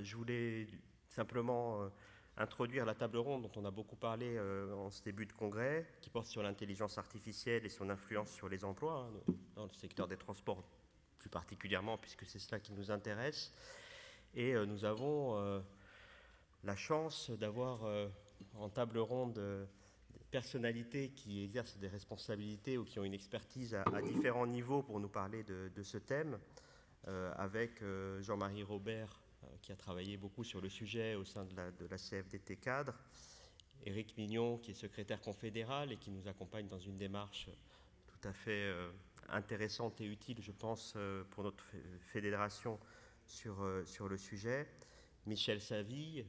Je voulais simplement introduire la table ronde dont on a beaucoup parlé en ce début de congrès, qui porte sur l'intelligence artificielle et son influence sur les emplois, dans le secteur des transports plus particulièrement, puisque c'est cela qui nous intéresse. Et nous avons la chance d'avoir en table ronde des personnalités qui exercent des responsabilités ou qui ont une expertise à différents niveaux pour nous parler de ce thème, avec Jean-Marie Robert, qui a travaillé beaucoup sur le sujet au sein de la CFDT Cadre, Éric Mignon, qui est secrétaire confédéral et qui nous accompagne dans une démarche tout à fait intéressante et utile, je pense, pour notre fédération sur le sujet, Michel Saville,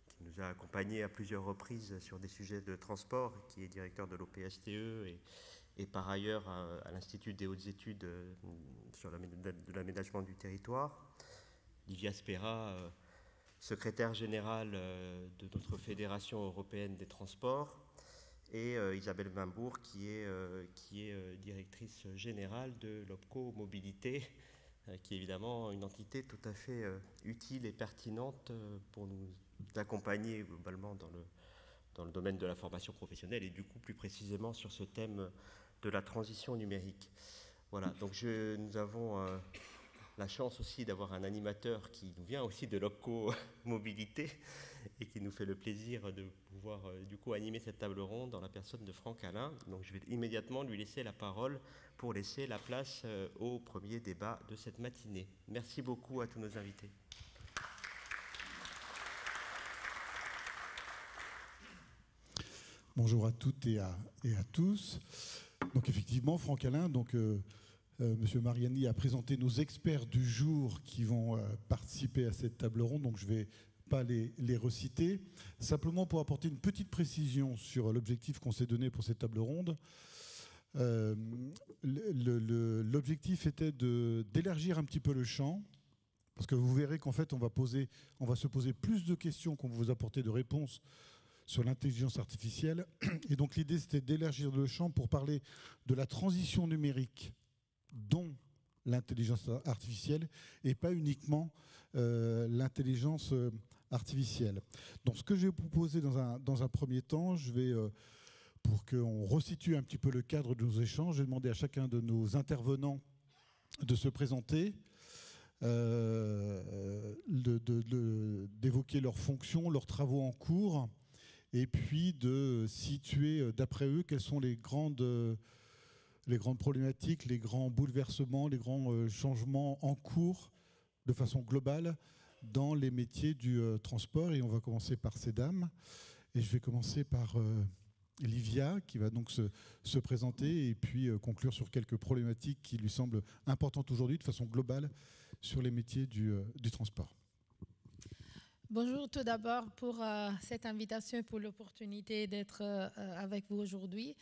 qui nous a accompagnés à plusieurs reprises sur des sujets de transport, qui est directeur de l'OPSTE et par ailleurs à l'Institut des hautes études sur de l'aménagement du territoire, Livia Spera, secrétaire générale de notre Fédération européenne des transports, et Isabelle Wimbourg, qui est directrice générale de l'OPCO Mobilité, qui est évidemment une entité tout à fait utile et pertinente pour nous accompagner globalement dans le domaine de la formation professionnelle et du coup plus précisément sur ce thème de la transition numérique. Voilà, donc nous avons la chance aussi d'avoir un animateur qui nous vient aussi de l'OPCO Mobilité et qui nous fait le plaisir de pouvoir du coup animer cette table ronde dans la personne de Franck Alain. Donc je vais immédiatement lui laisser la parole pour laisser la place au premier débat de cette matinée. Merci beaucoup à tous nos invités. Bonjour à toutes et à tous. Donc effectivement, Franck Alain, donc Monsieur Mariani a présenté nos experts du jour qui vont participer à cette table ronde, donc je ne vais pas les reciter. Simplement pour apporter une petite précision sur l'objectif qu'on s'est donné pour cette table ronde. L'objectif était d'élargir un petit peu le champ, parce que vous verrez qu'en fait on va se poser plus de questions qu'on va vous apporter de réponses sur l'intelligence artificielle. Et donc l'idée c'était d'élargir le champ pour parler de la transition numérique dont l'intelligence artificielle et pas uniquement l'intelligence artificielle. Donc ce que je vais vous proposer dans un premier temps, je vais, pour qu'on resitue un petit peu le cadre de nos échanges, j'ai demandé à chacun de nos intervenants de se présenter, d'évoquer leurs fonctions, leurs travaux en cours, et puis de situer d'après eux quelles sont les grandes problématiques, les grands bouleversements, les grands changements en cours de façon globale dans les métiers du transport. Et on va commencer par ces dames. Et je vais commencer par Livia, qui va donc se présenter et puis conclure sur quelques problématiques qui lui semblent importantes aujourd'hui de façon globale sur les métiers du transport. Bonjour tout d'abord pour cette invitation et pour l'opportunité d'être avec vous aujourd'hui.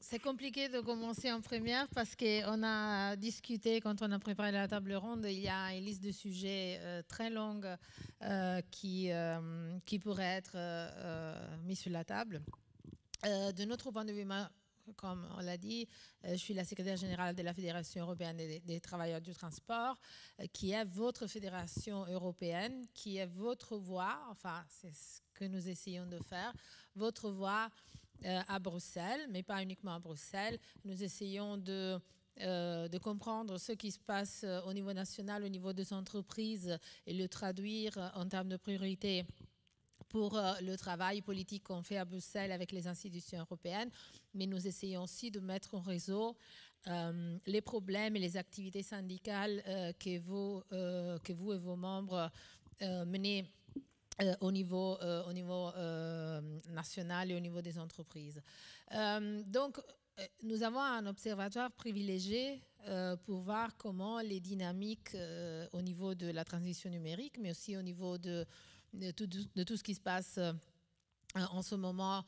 C'est compliqué de commencer en première parce qu'on a discuté, quand on a préparé la table ronde, il y a une liste de sujets très longue qui pourrait être mise sur la table. De notre point de vue, comme on l'a dit, je suis la secrétaire générale de la Fédération européenne des travailleurs du transport, qui est votre fédération européenne, qui est votre voix, enfin c'est ce que nous essayons de faire, votre voix à Bruxelles, mais pas uniquement à Bruxelles. Nous essayons de comprendre ce qui se passe au niveau national, au niveau des entreprises et le traduire en termes de priorité pour le travail politique qu'on fait à Bruxelles avec les institutions européennes, mais nous essayons aussi de mettre en réseau les problèmes et les activités syndicales que vous et vos membres menez au niveau national et au niveau des entreprises. Donc, nous avons un observatoire privilégié pour voir comment les dynamiques au niveau de la transition numérique, mais aussi au niveau de tout ce qui se passe en ce moment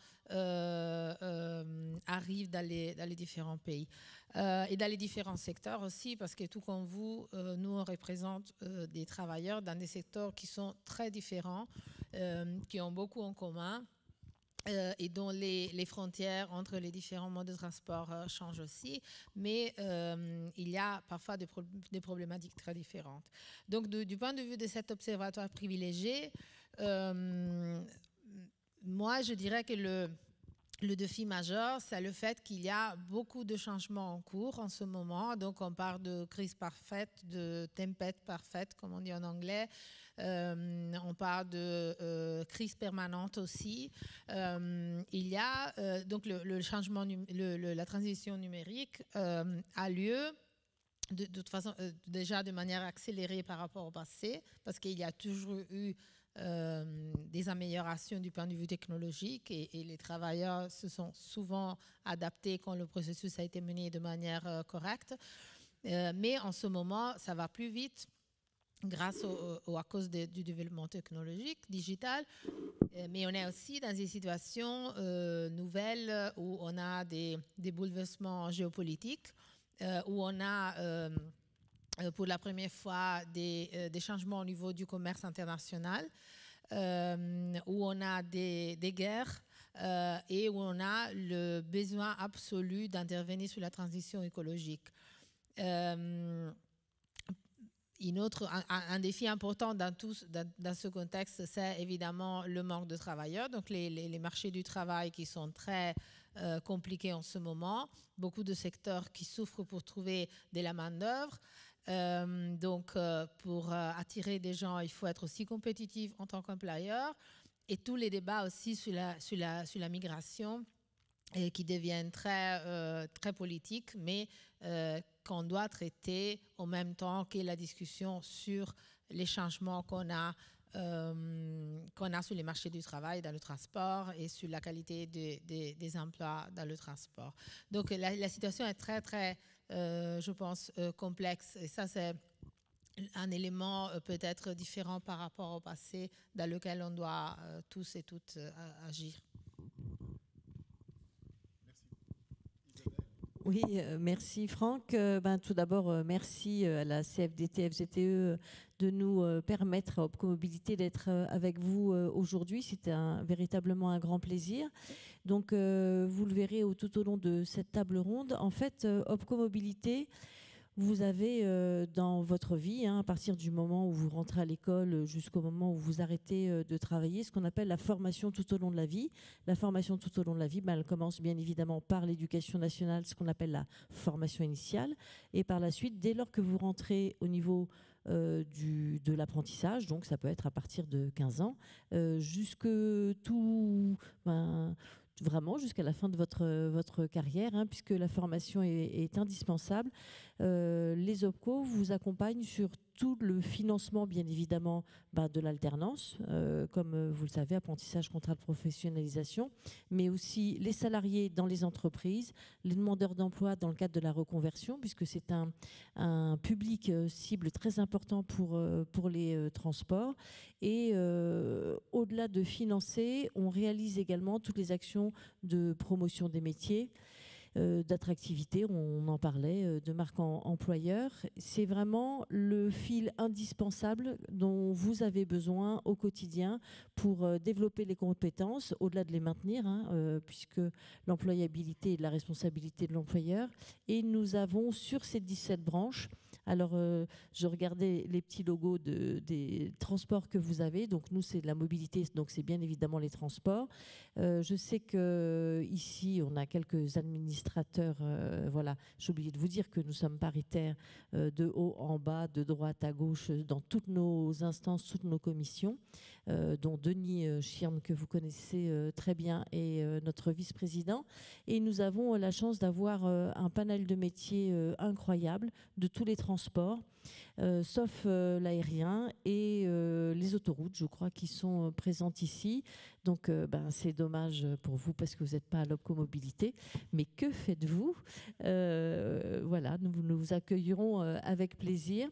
arrive dans les différents pays et dans les différents secteurs aussi, parce que tout comme vous, nous on représente des travailleurs dans des secteurs qui sont très différents, qui ont beaucoup en commun. et dont les frontières entre les différents modes de transport changent aussi, mais il y a parfois des problématiques très différentes. Donc, du point de vue de cet observatoire privilégié, moi, je dirais que le défi majeur, c'est le fait qu'il y a beaucoup de changements en cours en ce moment. Donc, on parle de crise parfaite, de tempête parfaite, comme on dit en anglais. On parle de crise permanente aussi. Il y a donc le changement, la transition numérique a lieu de toute façon déjà de manière accélérée par rapport au passé, parce qu'il y a toujours eu des améliorations du point de vue technologique et les travailleurs se sont souvent adaptés quand le processus a été mené de manière correcte. Mais en ce moment, ça va plus vite grâce à cause du développement technologique, digital. Mais on est aussi dans des situations nouvelles où on a des bouleversements géopolitiques, où on a pour la première fois des changements au niveau du commerce international, où on a des guerres et où on a le besoin absolu d'intervenir sur la transition écologique. Un défi important dans ce contexte, c'est évidemment le manque de travailleurs, donc les marchés du travail qui sont très compliqués en ce moment, beaucoup de secteurs qui souffrent pour trouver de la main-d'œuvre. Donc, pour attirer des gens, il faut être aussi compétitif en tant qu'employeur. Et tous les débats aussi sur la migration qui deviennent très politiques, mais qu'on doit traiter en même temps que la discussion sur les changements qu'on a sur les marchés du travail, dans le transport et sur la qualité des emplois dans le transport. Donc, la situation est très, je pense, complexe. Et ça, c'est un élément peut-être différent par rapport au passé dans lequel on doit tous et toutes agir. Oui, merci Franck. Tout d'abord, merci à la CFDT-FGTE de nous permettre à Opco Mobilité d'être avec vous aujourd'hui. C'était véritablement un grand plaisir. Donc, vous le verrez tout au long de cette table ronde. En fait, Opco Mobilité, vous avez dans votre vie, à partir du moment où vous rentrez à l'école jusqu'au moment où vous arrêtez de travailler, ce qu'on appelle la formation tout au long de la vie. La formation tout au long de la vie, elle commence bien évidemment par l'éducation nationale, ce qu'on appelle la formation initiale. Et par la suite, dès lors que vous rentrez au niveau de l'apprentissage, donc ça peut être à partir de 15 ans, jusque vraiment jusqu'à la fin de votre carrière, puisque la formation est indispensable. Les OPCO vous accompagnent sur tout le financement, bien évidemment, de l'alternance, comme vous le savez, apprentissage, contrat de professionnalisation, mais aussi les salariés dans les entreprises, les demandeurs d'emploi dans le cadre de la reconversion, puisque c'est un public cible très important pour les transports. Et au-delà de financer, on réalise également toutes les actions de promotion des métiers, d'attractivité, on en parlait, de marque employeur. C'est vraiment le fil indispensable dont vous avez besoin au quotidien pour développer les compétences, au-delà de les maintenir, puisque l'employabilité est de la responsabilité de l'employeur. Et nous avons sur ces 17 branches, alors je regardais les petits logos des transports que vous avez, donc nous c'est de la mobilité, donc c'est bien évidemment les transports. Je sais qu'ici on a quelques administrateurs, voilà, j'ai oublié de vous dire que nous sommes paritaires de haut en bas, de droite à gauche, dans toutes nos instances, toutes nos commissions, dont Denis Schirm, que vous connaissez très bien, est notre vice-président. Et nous avons la chance d'avoir un panel de métiers incroyable de tous les transports, sauf l'aérien et les autoroutes, je crois, qui sont présentes ici. Donc, c'est dommage pour vous parce que vous n'êtes pas à l'Opco Mobilité. Mais que faites-vous ? Voilà, nous vous accueillerons avec plaisir.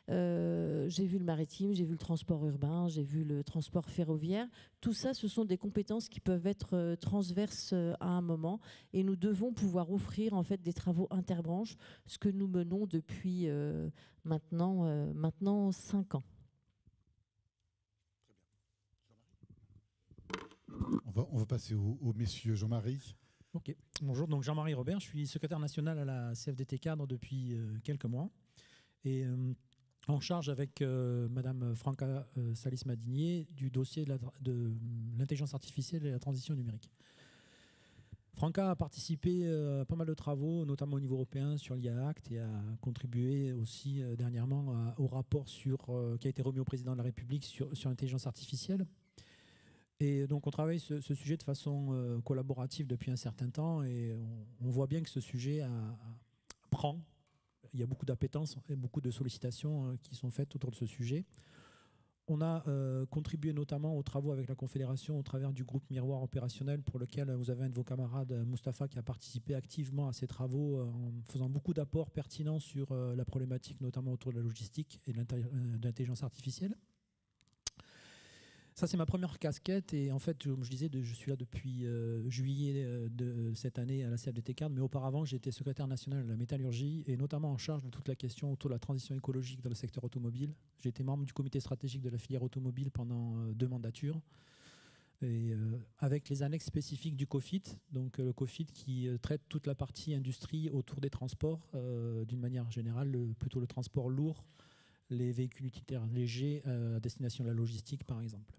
J'ai vu le maritime, j'ai vu le transport urbain, j'ai vu le transport ferroviaire. Tout ça, ce sont des compétences qui peuvent être transverses à un moment. Et nous devons pouvoir offrir en fait des travaux interbranches, ce que nous menons depuis maintenant 5 ans. On on va passer au messieurs. Jean-Marie. Ok. Bonjour, donc Jean-Marie Robert, je suis secrétaire national à la CFDT Cadre depuis quelques mois et en charge avec Madame Franca Salis-Madinier du dossier de l'intelligence artificielle et la transition numérique. Franca a participé à pas mal de travaux, notamment au niveau européen, sur l'IA Act et a contribué aussi dernièrement au rapport qui a été remis au président de la République sur l'intelligence artificielle. Et donc on travaille ce sujet de façon collaborative depuis un certain temps et on voit bien que ce sujet prend. Il y a beaucoup d'appétence et beaucoup de sollicitations qui sont faites autour de ce sujet. On a contribué notamment aux travaux avec la Confédération au travers du groupe Miroir opérationnel pour lequel vous avez un de vos camarades, Mustapha, qui a participé activement à ces travaux en faisant beaucoup d'apports pertinents sur la problématique, notamment autour de la logistique et de l'intelligence artificielle. Ça, c'est ma première casquette et en fait, comme je disais, je suis là depuis juillet de cette année à la CFDT Cadre, mais auparavant, j'étais secrétaire national de la métallurgie et notamment en charge de toute la question autour de la transition écologique dans le secteur automobile. J'ai été membre du comité stratégique de la filière automobile pendant 2 mandatures et avec les annexes spécifiques du COFIT, donc le COFIT qui traite toute la partie industrie autour des transports d'une manière générale, plutôt le transport lourd, les véhicules utilitaires légers à destination de la logistique par exemple.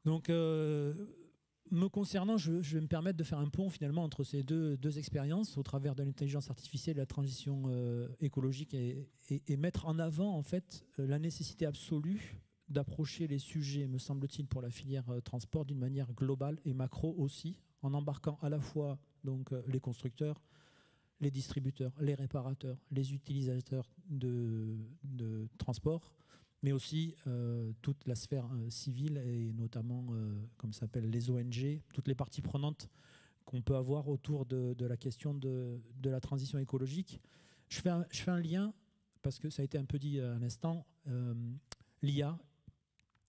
Donc, me concernant, je vais me permettre de faire un pont finalement entre ces deux expériences au travers de l'intelligence artificielle et de la transition écologique et mettre en avant en fait la nécessité absolue d'approcher les sujets, me semble-t-il, pour la filière transport d'une manière globale et macro aussi, en embarquant à la fois donc, les constructeurs, les distributeurs, les réparateurs, les utilisateurs de transport, mais aussi toute la sphère civile et notamment, comme ça s'appelle, les ONG, toutes les parties prenantes qu'on peut avoir autour de la question de la transition écologique. Je fais un lien, parce que ça a été un peu dit à l'instant, l'IA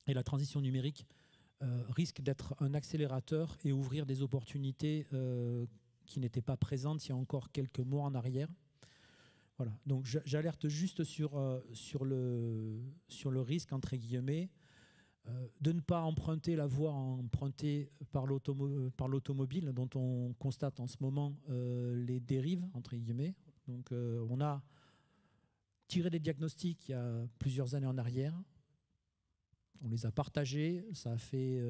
et la transition numérique risquent d'être un accélérateur et ouvrir des opportunités qui n'étaient pas présentes il y a encore quelques mois en arrière. Voilà. Donc j'alerte juste sur le risque, entre guillemets, de ne pas emprunter la voie empruntée par l'automobile, dont on constate en ce moment les dérives, entre guillemets. Donc on a tiré des diagnostics il y a plusieurs années en arrière. On les a partagés. Ça a fait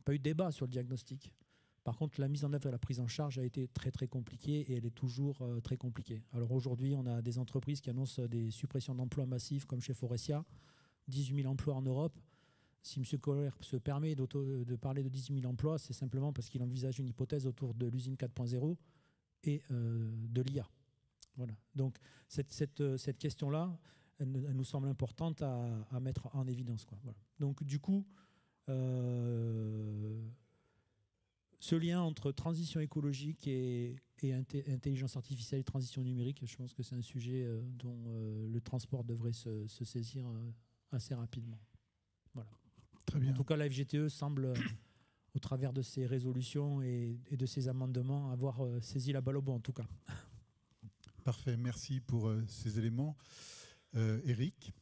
pas eu de débat sur le diagnostic. Par contre, la mise en œuvre et la prise en charge a été très très compliquée et elle est toujours très compliquée. Alors aujourd'hui, on a des entreprises qui annoncent des suppressions d'emplois massives comme chez Faurecia, 18 000 emplois en Europe. Si M. Kohler se permet de parler de 18 000 emplois, c'est simplement parce qu'il envisage une hypothèse autour de l'usine 4.0 et de l'IA. Voilà. Donc cette question-là, elle nous semble importante à mettre en évidence, quoi. Voilà. Donc du coup, ce lien entre transition écologique et intelligence artificielle et transition numérique, je pense que c'est un sujet dont le transport devrait se saisir assez rapidement. Voilà. Très bien. En tout cas, la FGTE semble, au travers de ses résolutions et de ses amendements, avoir saisi la balle au bon, en tout cas. Parfait, merci pour ces éléments. Éric ?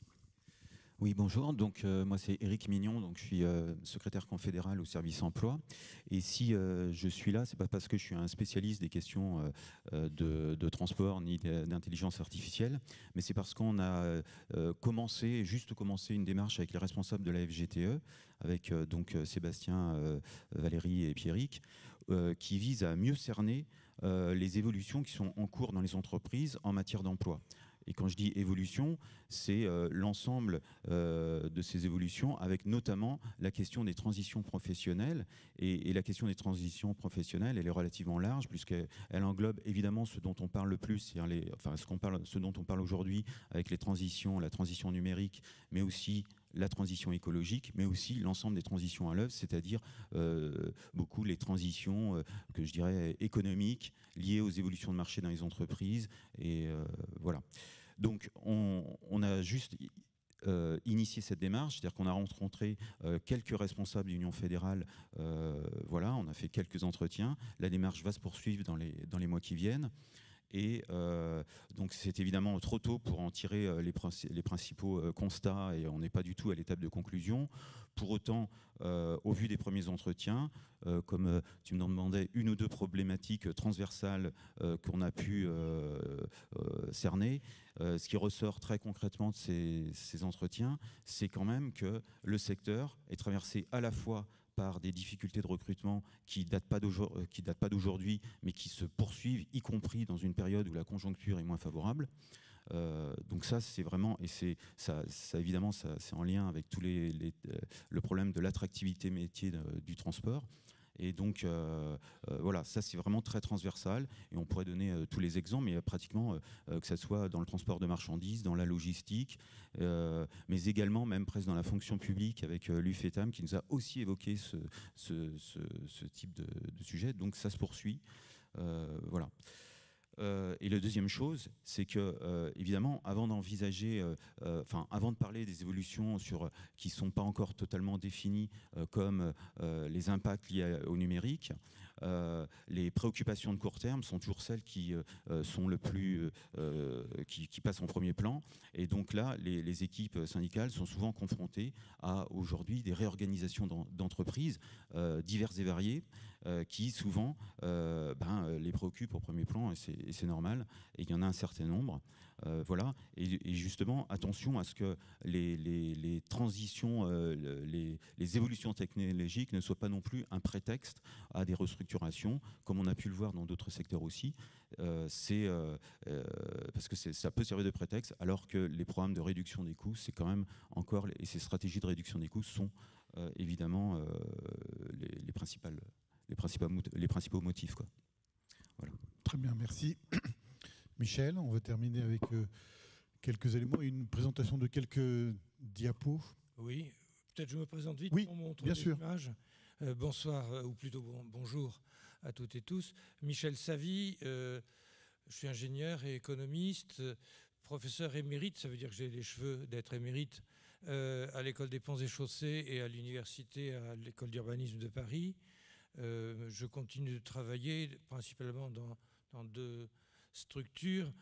Oui, bonjour. Donc, moi, c'est Éric Mignon. Donc, je suis secrétaire confédéral au service emploi. Et si je suis là, c'est pas parce que je suis un spécialiste des questions de transport ni d'intelligence artificielle, mais c'est parce qu'on a commencé une démarche avec les responsables de la FGTE, avec donc Sébastien, Valérie et Pierrick, qui vise à mieux cerner les évolutions qui sont en cours dans les entreprises en matière d'emploi. Et quand je dis évolution, c'est l'ensemble de ces évolutions, avec notamment la question des transitions professionnelles. Et la question des transitions professionnelles, elle est relativement large, puisqu'elle englobe évidemment ce dont on parle le plus, c'est-à-dire ce dont on parle aujourd'hui avec la transition numérique, mais aussi la transition écologique, mais aussi l'ensemble des transitions à l'œuvre, c'est-à-dire beaucoup les transitions que je dirais économiques, liées aux évolutions de marché dans les entreprises. Et voilà. Donc on a juste initié cette démarche, c'est-à-dire qu'on a rencontré quelques responsables de l'Union fédérale, voilà, on a fait quelques entretiens. La démarche va se poursuivre dans les mois qui viennent. Et donc c'est évidemment trop tôt pour en tirer les principaux constats, et on n'est pas du tout à l'étape de conclusion. Pour autant, au vu des premiers entretiens, comme tu me demandais, une ou deux problématiques transversales qu'on a pu cerner, ce qui ressort très concrètement de ces entretiens, c'est quand même que le secteur est traversé à la fois par des difficultés de recrutement qui datent pas d'aujourd'hui, mais qui se poursuivent, y compris dans une période où la conjoncture est moins favorable. Donc ça, c'est vraiment, et ça évidemment, c'est en lien avec tous le problème de l'attractivité métier du transport. Et donc, voilà, ça c'est vraiment très transversal, et on pourrait donner tous les exemples, mais pratiquement, que ce soit dans le transport de marchandises, dans la logistique, mais également même presque dans la fonction publique avec l'UFETAM qui nous a aussi évoqué ce type de sujet, donc ça se poursuit. Voilà. Et la deuxième chose, c'est que, évidemment, avant d'envisager, avant de parler des évolutions qui ne sont pas encore totalement définies, comme les impacts liés au numérique, les préoccupations de court terme sont toujours celles qui sont qui passent en premier plan. Et donc là, les équipes syndicales sont souvent confrontées à aujourd'hui des réorganisations d'entreprises diverses et variées, qui souvent les préoccupent au premier plan, et c'est normal, et il y en a un certain nombre. Voilà. Et justement, attention à ce que les transitions, les évolutions technologiques ne soient pas non plus un prétexte à des restructurations, comme on a pu le voir dans d'autres secteurs aussi. Parce que ça peut servir de prétexte, alors que les programmes de réduction des coûts, c'est quand même encore, et ces stratégies de réduction des coûts sont évidemment les principaux motifs, quoi. Voilà. Très bien, merci. Michel, on va terminer avec quelques éléments et une présentation de quelques diapos. Oui, peut-être je me présente vite oui, pour montrer bien sûr. l'image. Bonsoir, ou plutôt bonjour à toutes et tous. Michel Savy, je suis ingénieur et économiste, professeur émérite, ça veut dire que j'ai les cheveux d'être émérite, à l'école des Ponts et Chaussées et à l'université, à l'école d'urbanisme de Paris. Je continue de travailler principalement dans deux structures.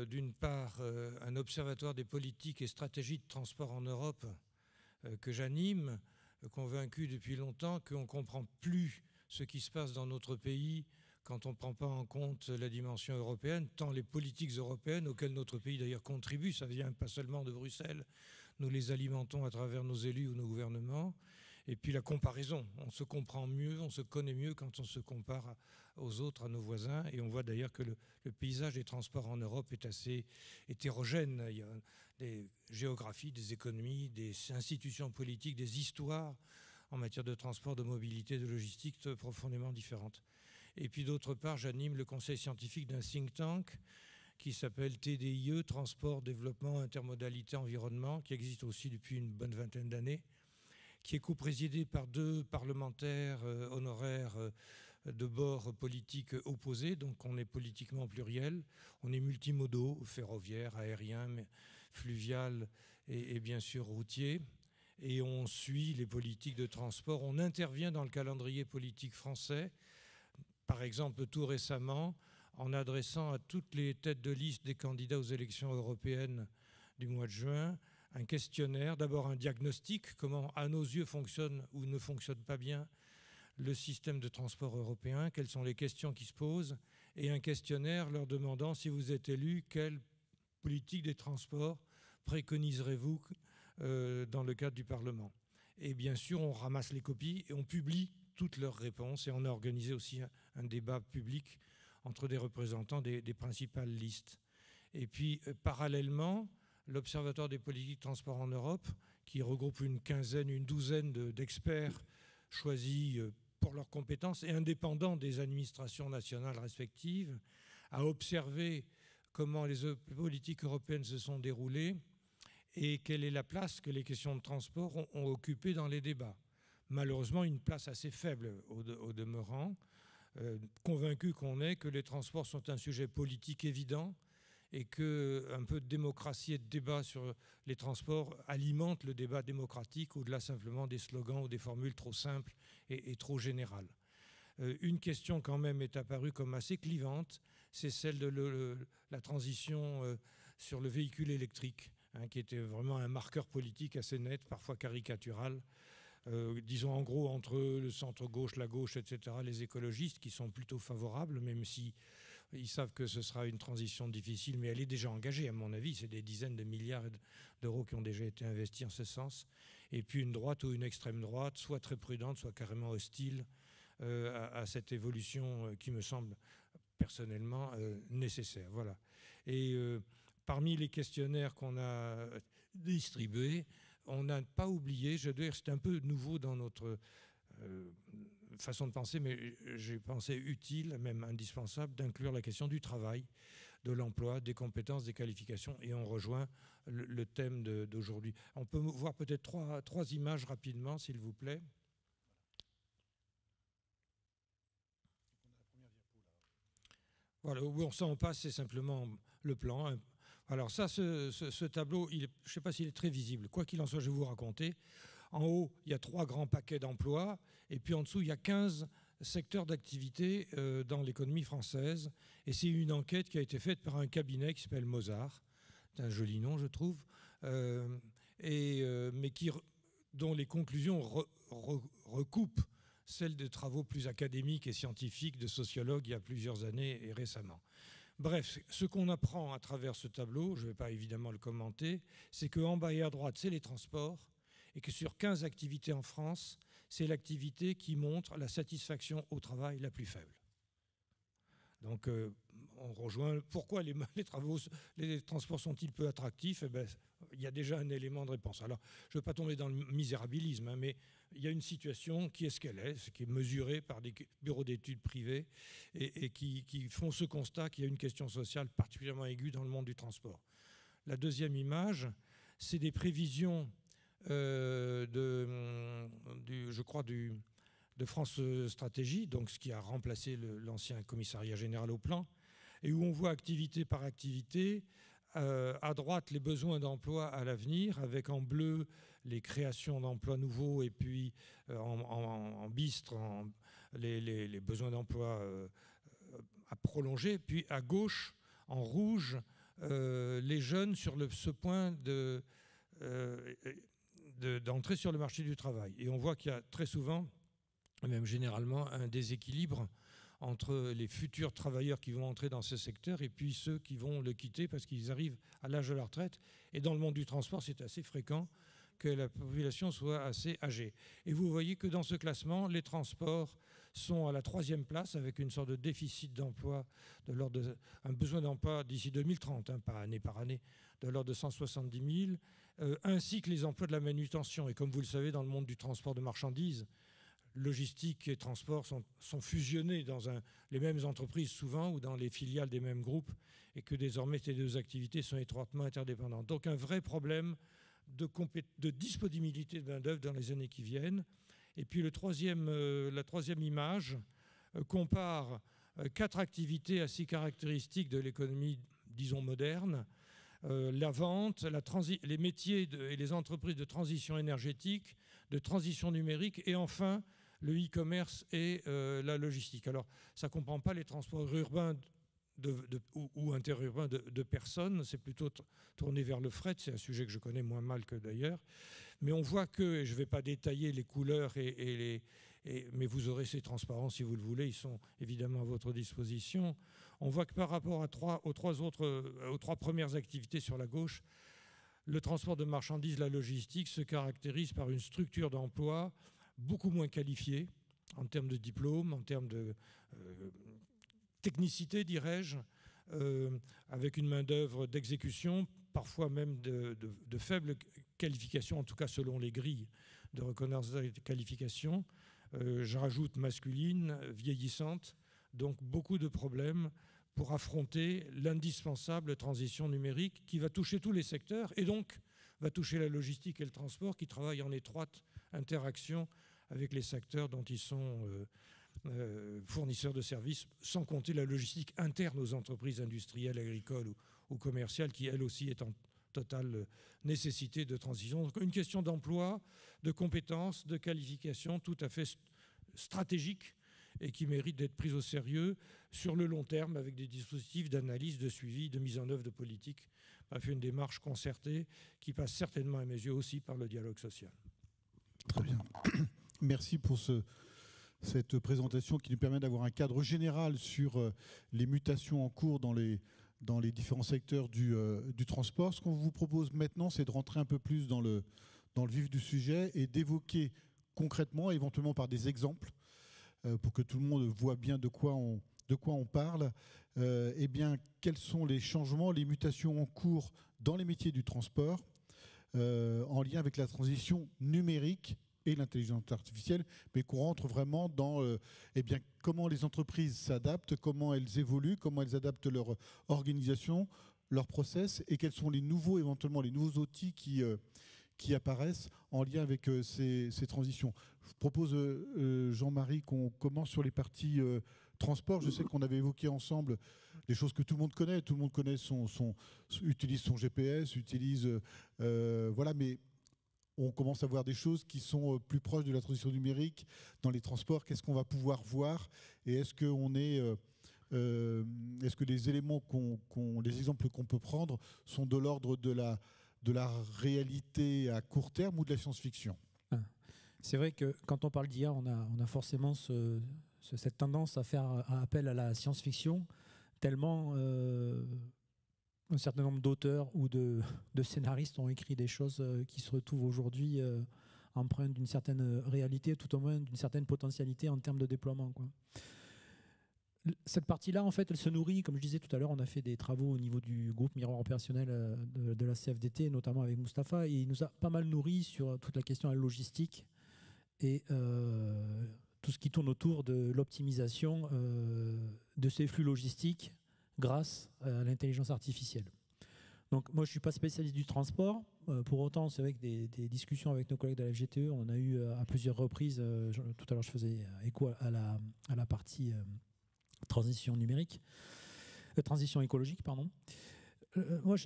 D'une part, un observatoire des politiques et stratégies de transport en Europe que j'anime, convaincu depuis longtemps qu'on ne comprend plus ce qui se passe dans notre pays quand on ne prend pas en compte la dimension européenne, tant les politiques européennes, auxquelles notre pays d'ailleurs contribue, ça ne vient pas seulement de Bruxelles, nous les alimentons à travers nos élus ou nos gouvernements. Et puis la comparaison, on se comprend mieux, on se connaît mieux quand on se compare aux autres, à nos voisins. Et on voit d'ailleurs que le paysage des transports en Europe est assez hétérogène. Il y a des géographies, des économies, des institutions politiques, des histoires en matière de transport, de mobilité, de logistique profondément différentes. Et puis d'autre part, j'anime le conseil scientifique d'un think tank qui s'appelle TDIE, Transport, Développement, Intermodalité, Environnement, qui existe aussi depuis une bonne vingtaine d'années, qui est coprésidé par deux parlementaires honoraires de bords politiques opposés. Donc on est politiquement pluriel, on est multimodaux, ferroviaire, aérien, fluvial et bien sûr routier. Et on suit les politiques de transport, on intervient dans le calendrier politique français, par exemple tout récemment, en adressant à toutes les têtes de liste des candidats aux élections européennes du mois de juin, un questionnaire, d'abord un diagnostic, comment à nos yeux fonctionne ou ne fonctionne pas bien le système de transport européen, quelles sont les questions qui se posent, et un questionnaire leur demandant, si vous êtes élu, quelle politique des transports préconiserez-vous dans le cadre du Parlement. Et bien sûr, on ramasse les copies et on publie toutes leurs réponses, et on a organisé aussi un débat public entre des représentants des principales listes. Et puis, parallèlement, l'Observatoire des politiques de transport en Europe, qui regroupe une douzaine d'experts choisis pour leurs compétences et indépendants des administrations nationales respectives, a observé comment les politiques européennes se sont déroulées et quelle est la place que les questions de transport ont occupée dans les débats. Malheureusement, une place assez faible au demeurant, convaincu qu'on est que les transports sont un sujet politique évident et qu'un peu de démocratie et de débat sur les transports alimente le débat démocratique au-delà simplement des slogans ou des formules trop simples et trop générales. Une question quand même est apparue comme assez clivante, c'est celle de la transition sur le véhicule électrique, hein, qui était vraiment un marqueur politique assez net, parfois caricatural. Disons en gros entre le centre-gauche, la gauche, etc., les écologistes qui sont plutôt favorables, même si ils savent que ce sera une transition difficile, mais elle est déjà engagée, à mon avis. C'est des dizaines de milliards d'euros qui ont déjà été investis en ce sens. Et puis une droite ou une extrême droite, soit très prudente, soit carrément hostile à cette évolution qui me semble personnellement nécessaire. Voilà. Et parmi les questionnaires qu'on a distribués, on n'a pas oublié, je dois dire, c'est un peu nouveau dans notre façon de penser, mais j'ai pensé utile, même indispensable, d'inclure la question du travail, de l'emploi, des compétences, des qualifications, et on rejoint le thème d'aujourd'hui. On peut voir peut-être trois images rapidement, s'il vous plaît. Voilà, où on passe, c'est simplement le plan. Alors ça, ce tableau, je ne sais pas s'il est très visible. Quoi qu'il en soit, je vais vous raconter. En haut, il y a 3 grands paquets d'emplois, et puis en dessous, il y a 15 secteurs d'activité dans l'économie française. Et c'est une enquête qui a été faite par un cabinet qui s'appelle Mozart. C'est un joli nom, je trouve, mais dont les conclusions recoupent celles de travaux plus académiques et scientifiques de sociologues il y a plusieurs années et récemment. Bref, ce qu'on apprend à travers ce tableau, je ne vais pas évidemment le commenter, c'est qu'en bas et à droite, c'est les transports, et que sur 15 activités en France, c'est l'activité qui montre la satisfaction au travail la plus faible. Donc, on rejoint pourquoi les transports sont-ils peu attractifs. Eh bien, il y a déjà un élément de réponse. Alors, je ne veux pas tomber dans le misérabilisme, hein, mais il y a une situation qui est ce qu'elle est, ce qui est mesuré par des bureaux d'études privés et qui font ce constat qu'il y a une question sociale particulièrement aiguë dans le monde du transport. La deuxième image, c'est des prévisions de France Stratégie, donc ce qui a remplacé l'ancien commissariat général au plan, et où on voit activité par activité, à droite les besoins d'emploi à l'avenir, avec en bleu les créations d'emplois nouveaux, et puis en bistre les besoins d'emploi à prolonger, puis à gauche, en rouge, les jeunes sur ce point d'entrer sur le marché du travail. Et on voit qu'il y a très souvent, même généralement, un déséquilibre entre les futurs travailleurs qui vont entrer dans ce secteur et puis ceux qui vont le quitter parce qu'ils arrivent à l'âge de la retraite. Et dans le monde du transport, c'est assez fréquent que la population soit assez âgée. Et vous voyez que dans ce classement, les transports sont à la 3e place avec une sorte de déficit d'emploi, un besoin d'emploi d'ici 2030, hein, pas année par année, de l'ordre de 170 000, ainsi que les emplois de la manutention. Et comme vous le savez, dans le monde du transport de marchandises, logistique et transport sont fusionnés dans les mêmes entreprises souvent ou dans les filiales des mêmes groupes, et que désormais ces deux activités sont étroitement interdépendantes. Donc un vrai problème de disponibilité de main-d'œuvre dans les années qui viennent. Et puis la troisième image compare 4 activités assez caractéristiques de l'économie, disons, moderne. La vente, les métiers et les entreprises de transition énergétique, de transition numérique, et enfin le e-commerce et la logistique. Alors, ça ne comprend pas les transports urbains ou interurbains de personnes, c'est plutôt tourné vers le fret, c'est un sujet que je connais moins mal que d'ailleurs. Mais on voit que, et je ne vais pas détailler les couleurs, mais vous aurez ces transparents si vous le voulez, ils sont évidemment à votre disposition. On voit que par rapport aux 3 premières activités sur la gauche, le transport de marchandises, la logistique se caractérise par une structure d'emploi beaucoup moins qualifiée en termes de diplôme, en termes de technicité, dirais-je, avec une main-d'œuvre d'exécution, parfois même de faible qualification, en tout cas selon les grilles de reconnaissance de qualification. Je rajoute masculine, vieillissante, donc beaucoup de problèmes pour affronter l'indispensable transition numérique qui va toucher tous les secteurs et donc va toucher la logistique et le transport qui travaillent en étroite interaction avec les secteurs dont ils sont fournisseurs de services, sans compter la logistique interne aux entreprises industrielles, agricoles ou commerciales qui, elle aussi, est en totale nécessité de transition. Donc une question d'emploi, de compétences, de qualification tout à fait stratégique et qui méritent d'être prises au sérieux sur le long terme avec des dispositifs d'analyse, de suivi, de mise en œuvre de politique. Bref, une démarche concertée qui passe certainement à mes yeux aussi par le dialogue social. Très bien. Merci pour cette présentation qui nous permet d'avoir un cadre général sur les mutations en cours dans les différents secteurs du transport. Ce qu'on vous propose maintenant, c'est de rentrer un peu plus dans le vif du sujet et d'évoquer concrètement, éventuellement par des exemples, pour que tout le monde voit bien de quoi on parle, eh bien, quels sont les changements, les mutations en cours dans les métiers du transport en lien avec la transition numérique et l'intelligence artificielle, mais qu'on rentre vraiment dans eh bien, comment les entreprises s'adaptent, comment elles évoluent, comment elles adaptent leur organisation, leur process, et quels sont éventuellement les nouveaux outils qui apparaissent en lien avec ces transitions. Je vous propose, Jean-Marie, qu'on commence sur les parties transport. Je sais qu'on avait évoqué ensemble des choses que tout le monde connaît. Tout le monde connaît utilise son GPS, voilà, mais on commence à voir des choses qui sont plus proches de la transition numérique dans les transports. Qu'est-ce qu'on va pouvoir voir? Et est-ce que les éléments les exemples qu'on peut prendre sont de l'ordre de la réalité à court terme ou de la science-fiction? C'est vrai que quand on parle d'IA, on a forcément cette tendance à faire appel à la science-fiction, tellement un certain nombre d'auteurs ou de scénaristes ont écrit des choses qui se retrouvent aujourd'hui empreintes d'une certaine réalité, tout au moins d'une certaine potentialité en termes de déploiement, quoi. Cette partie-là, en fait, elle se nourrit, comme je disais tout à l'heure, on a fait des travaux au niveau du groupe miroir opérationnel de la CFDT, notamment avec Mustapha, et il nous a pas mal nourri sur toute la question de la logistique et tout ce qui tourne autour de l'optimisation de ces flux logistiques grâce à l'intelligence artificielle. Donc moi, je ne suis pas spécialiste du transport. Pour autant, c'est vrai que des discussions avec nos collègues de la FGTE, on a eu à plusieurs reprises, tout à l'heure je faisais écho à la partie transition numérique, transition écologique, pardon. Moi,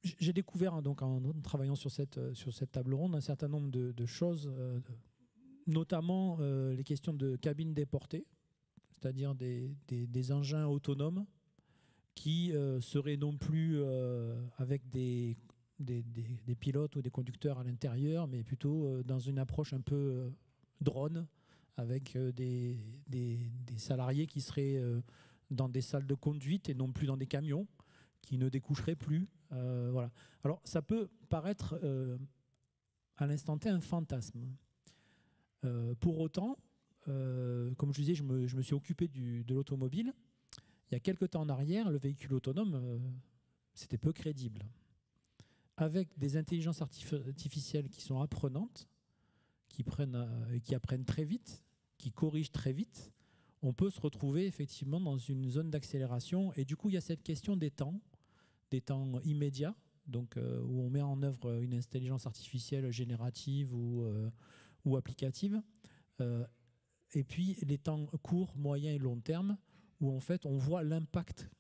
j'ai découvert, donc, en travaillant sur cette table ronde, un certain nombre de choses, notamment les questions de cabines déportées, c'est-à-dire des engins autonomes qui seraient non plus avec des pilotes ou des conducteurs à l'intérieur, mais plutôt dans une approche un peu drone, avec des salariés qui seraient dans des salles de conduite et non plus dans des camions, qui ne découcheraient plus. Voilà. Alors, ça peut paraître à l'instant T un fantasme. Pour autant, comme je disais, je me suis occupé de l'automobile. Il y a quelques temps en arrière, le véhicule autonome, c'était peu crédible. Avec des intelligences artificielles qui sont apprenantes, qui apprennent très vite, qui corrigent très vite, on peut se retrouver effectivement dans une zone d'accélération. Et du coup, il y a cette question des temps immédiats, donc où on met en œuvre une intelligence artificielle générative ou applicative. Et puis les temps courts, moyens et long terme, où en fait on voit l'impact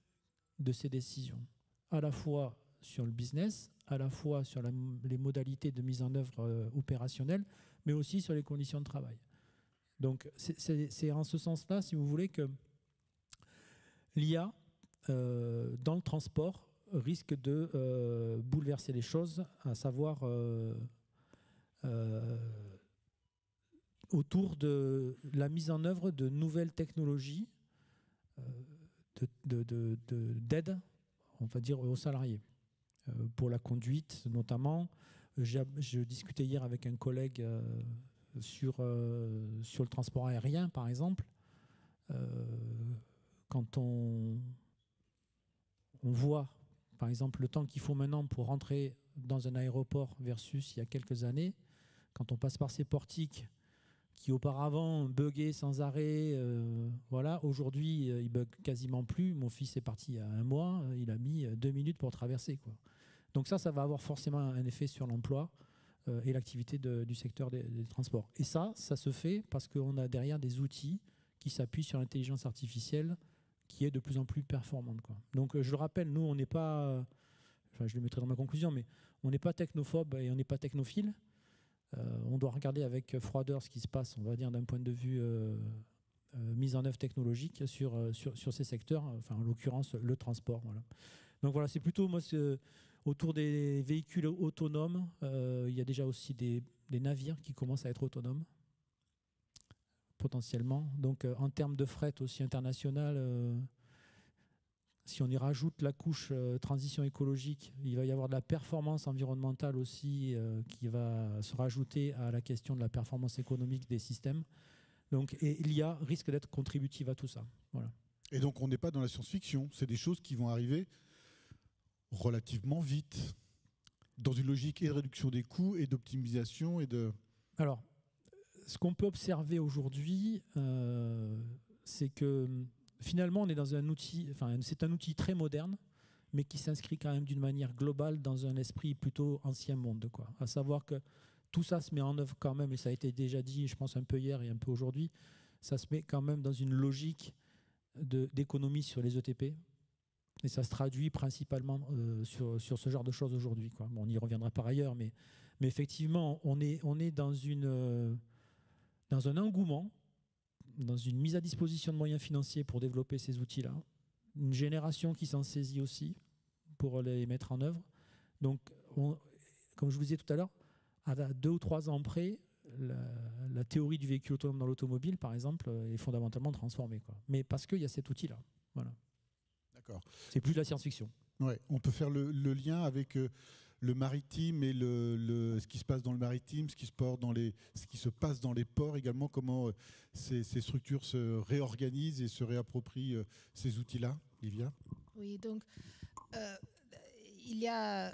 de ces décisions, à la fois sur le business, à la fois sur les modalités de mise en œuvre opérationnelle, mais aussi sur les conditions de travail. Donc c'est en ce sens-là, si vous voulez, que l'IA dans le transport risque de bouleverser les choses, à savoir autour de la mise en œuvre de nouvelles technologies d'aide, on va dire, aux salariés. Pour la conduite, notamment. Je discutais hier avec un collègue sur le transport aérien, par exemple. Quand on voit, par exemple, le temps qu'il faut maintenant pour rentrer dans un aéroport versus il y a quelques années, quand on passe par ces portiques qui auparavant buguaient sans arrêt, voilà, aujourd'hui ils bug quasiment plus. Mon fils est parti il y a un mois, il a mis 2 minutes pour traverser, quoi. Donc ça va avoir forcément un effet sur l'emploi et l'activité du secteur des transports. Et ça se fait parce qu'on a derrière des outils qui s'appuient sur l'intelligence artificielle qui est de plus en plus performante, quoi. Donc je le rappelle, nous on n'est pas, enfin je le mettrai dans ma conclusion, mais on n'est pas technophobe et on n'est pas technophile. On doit regarder avec froideur ce qui se passe, on va dire, d'un point de vue mise en œuvre technologique sur ces secteurs, enfin en l'occurrence le transport. Voilà. Donc voilà, c'est plutôt moi autour des véhicules autonomes. Il y a déjà aussi des navires qui commencent à être autonomes potentiellement. Donc en termes de fret aussi international, si on y rajoute la couche transition écologique, il va y avoir de la performance environnementale aussi qui va se rajouter à la question de la performance économique des systèmes. Donc, et l'IA risque d'être contributive à tout ça. Voilà. Et donc on n'est pas dans la science-fiction, c'est des choses qui vont arriver relativement vite, dans une logique et de réduction des coûts et d'optimisation et de... Alors, ce qu'on peut observer aujourd'hui, c'est que finalement on est dans un outil, enfin c'est un outil très moderne, mais qui s'inscrit quand même d'une manière globale dans un esprit plutôt ancien monde, quoi. À savoir que tout ça se met en œuvre quand même, et ça a été déjà dit, je pense un peu hier et un peu aujourd'hui, ça se met quand même dans une logique d'économie sur les ETP, et ça se traduit principalement sur ce genre de choses aujourd'hui, quoi. Bon, on y reviendra par ailleurs, mais effectivement, on est dans un engouement, dans une mise à disposition de moyens financiers pour développer ces outils-là, une génération qui s'en saisit aussi pour les mettre en œuvre. Donc, comme je vous disais tout à l'heure, à 2 ou 3 ans près, la théorie du véhicule autonome dans l'automobile, par exemple, est fondamentalement transformée, quoi. Mais parce qu'il y a cet outil-là. Voilà. D'accord. C'est plus de la science-fiction. Ouais, on peut faire le lien avec le maritime et ce qui se passe dans le maritime, ce qui se passe dans les ports également, comment ces structures se réorganisent et se réapproprient ces outils-là, Livia? Oui, donc il y a,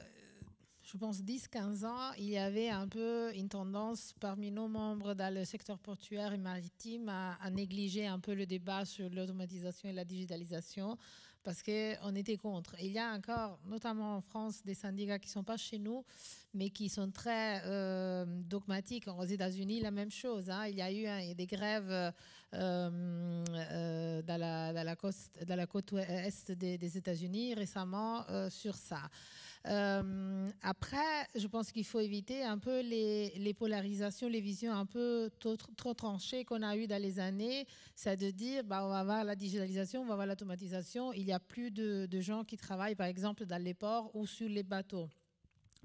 je pense, 10-15 ans, il y avait un peu une tendance parmi nos membres dans le secteur portuaire et maritime à négliger un peu le débat sur l'automatisation et la digitalisation, parce qu'on était contre. Il y a encore, notamment en France, des syndicats qui ne sont pas chez nous, mais qui sont très dogmatiques. Aux États-Unis, la même chose, hein. Il y a eu des grèves dans la côte est des États-Unis récemment sur ça. Après, je pense qu'il faut éviter un peu les polarisations, les visions un peu trop tranchées qu'on a eues dans les années. C'est de dire, on va avoir la digitalisation, on va avoir l'automatisation. Il n'y a plus de gens qui travaillent, par exemple, dans les ports ou sur les bateaux.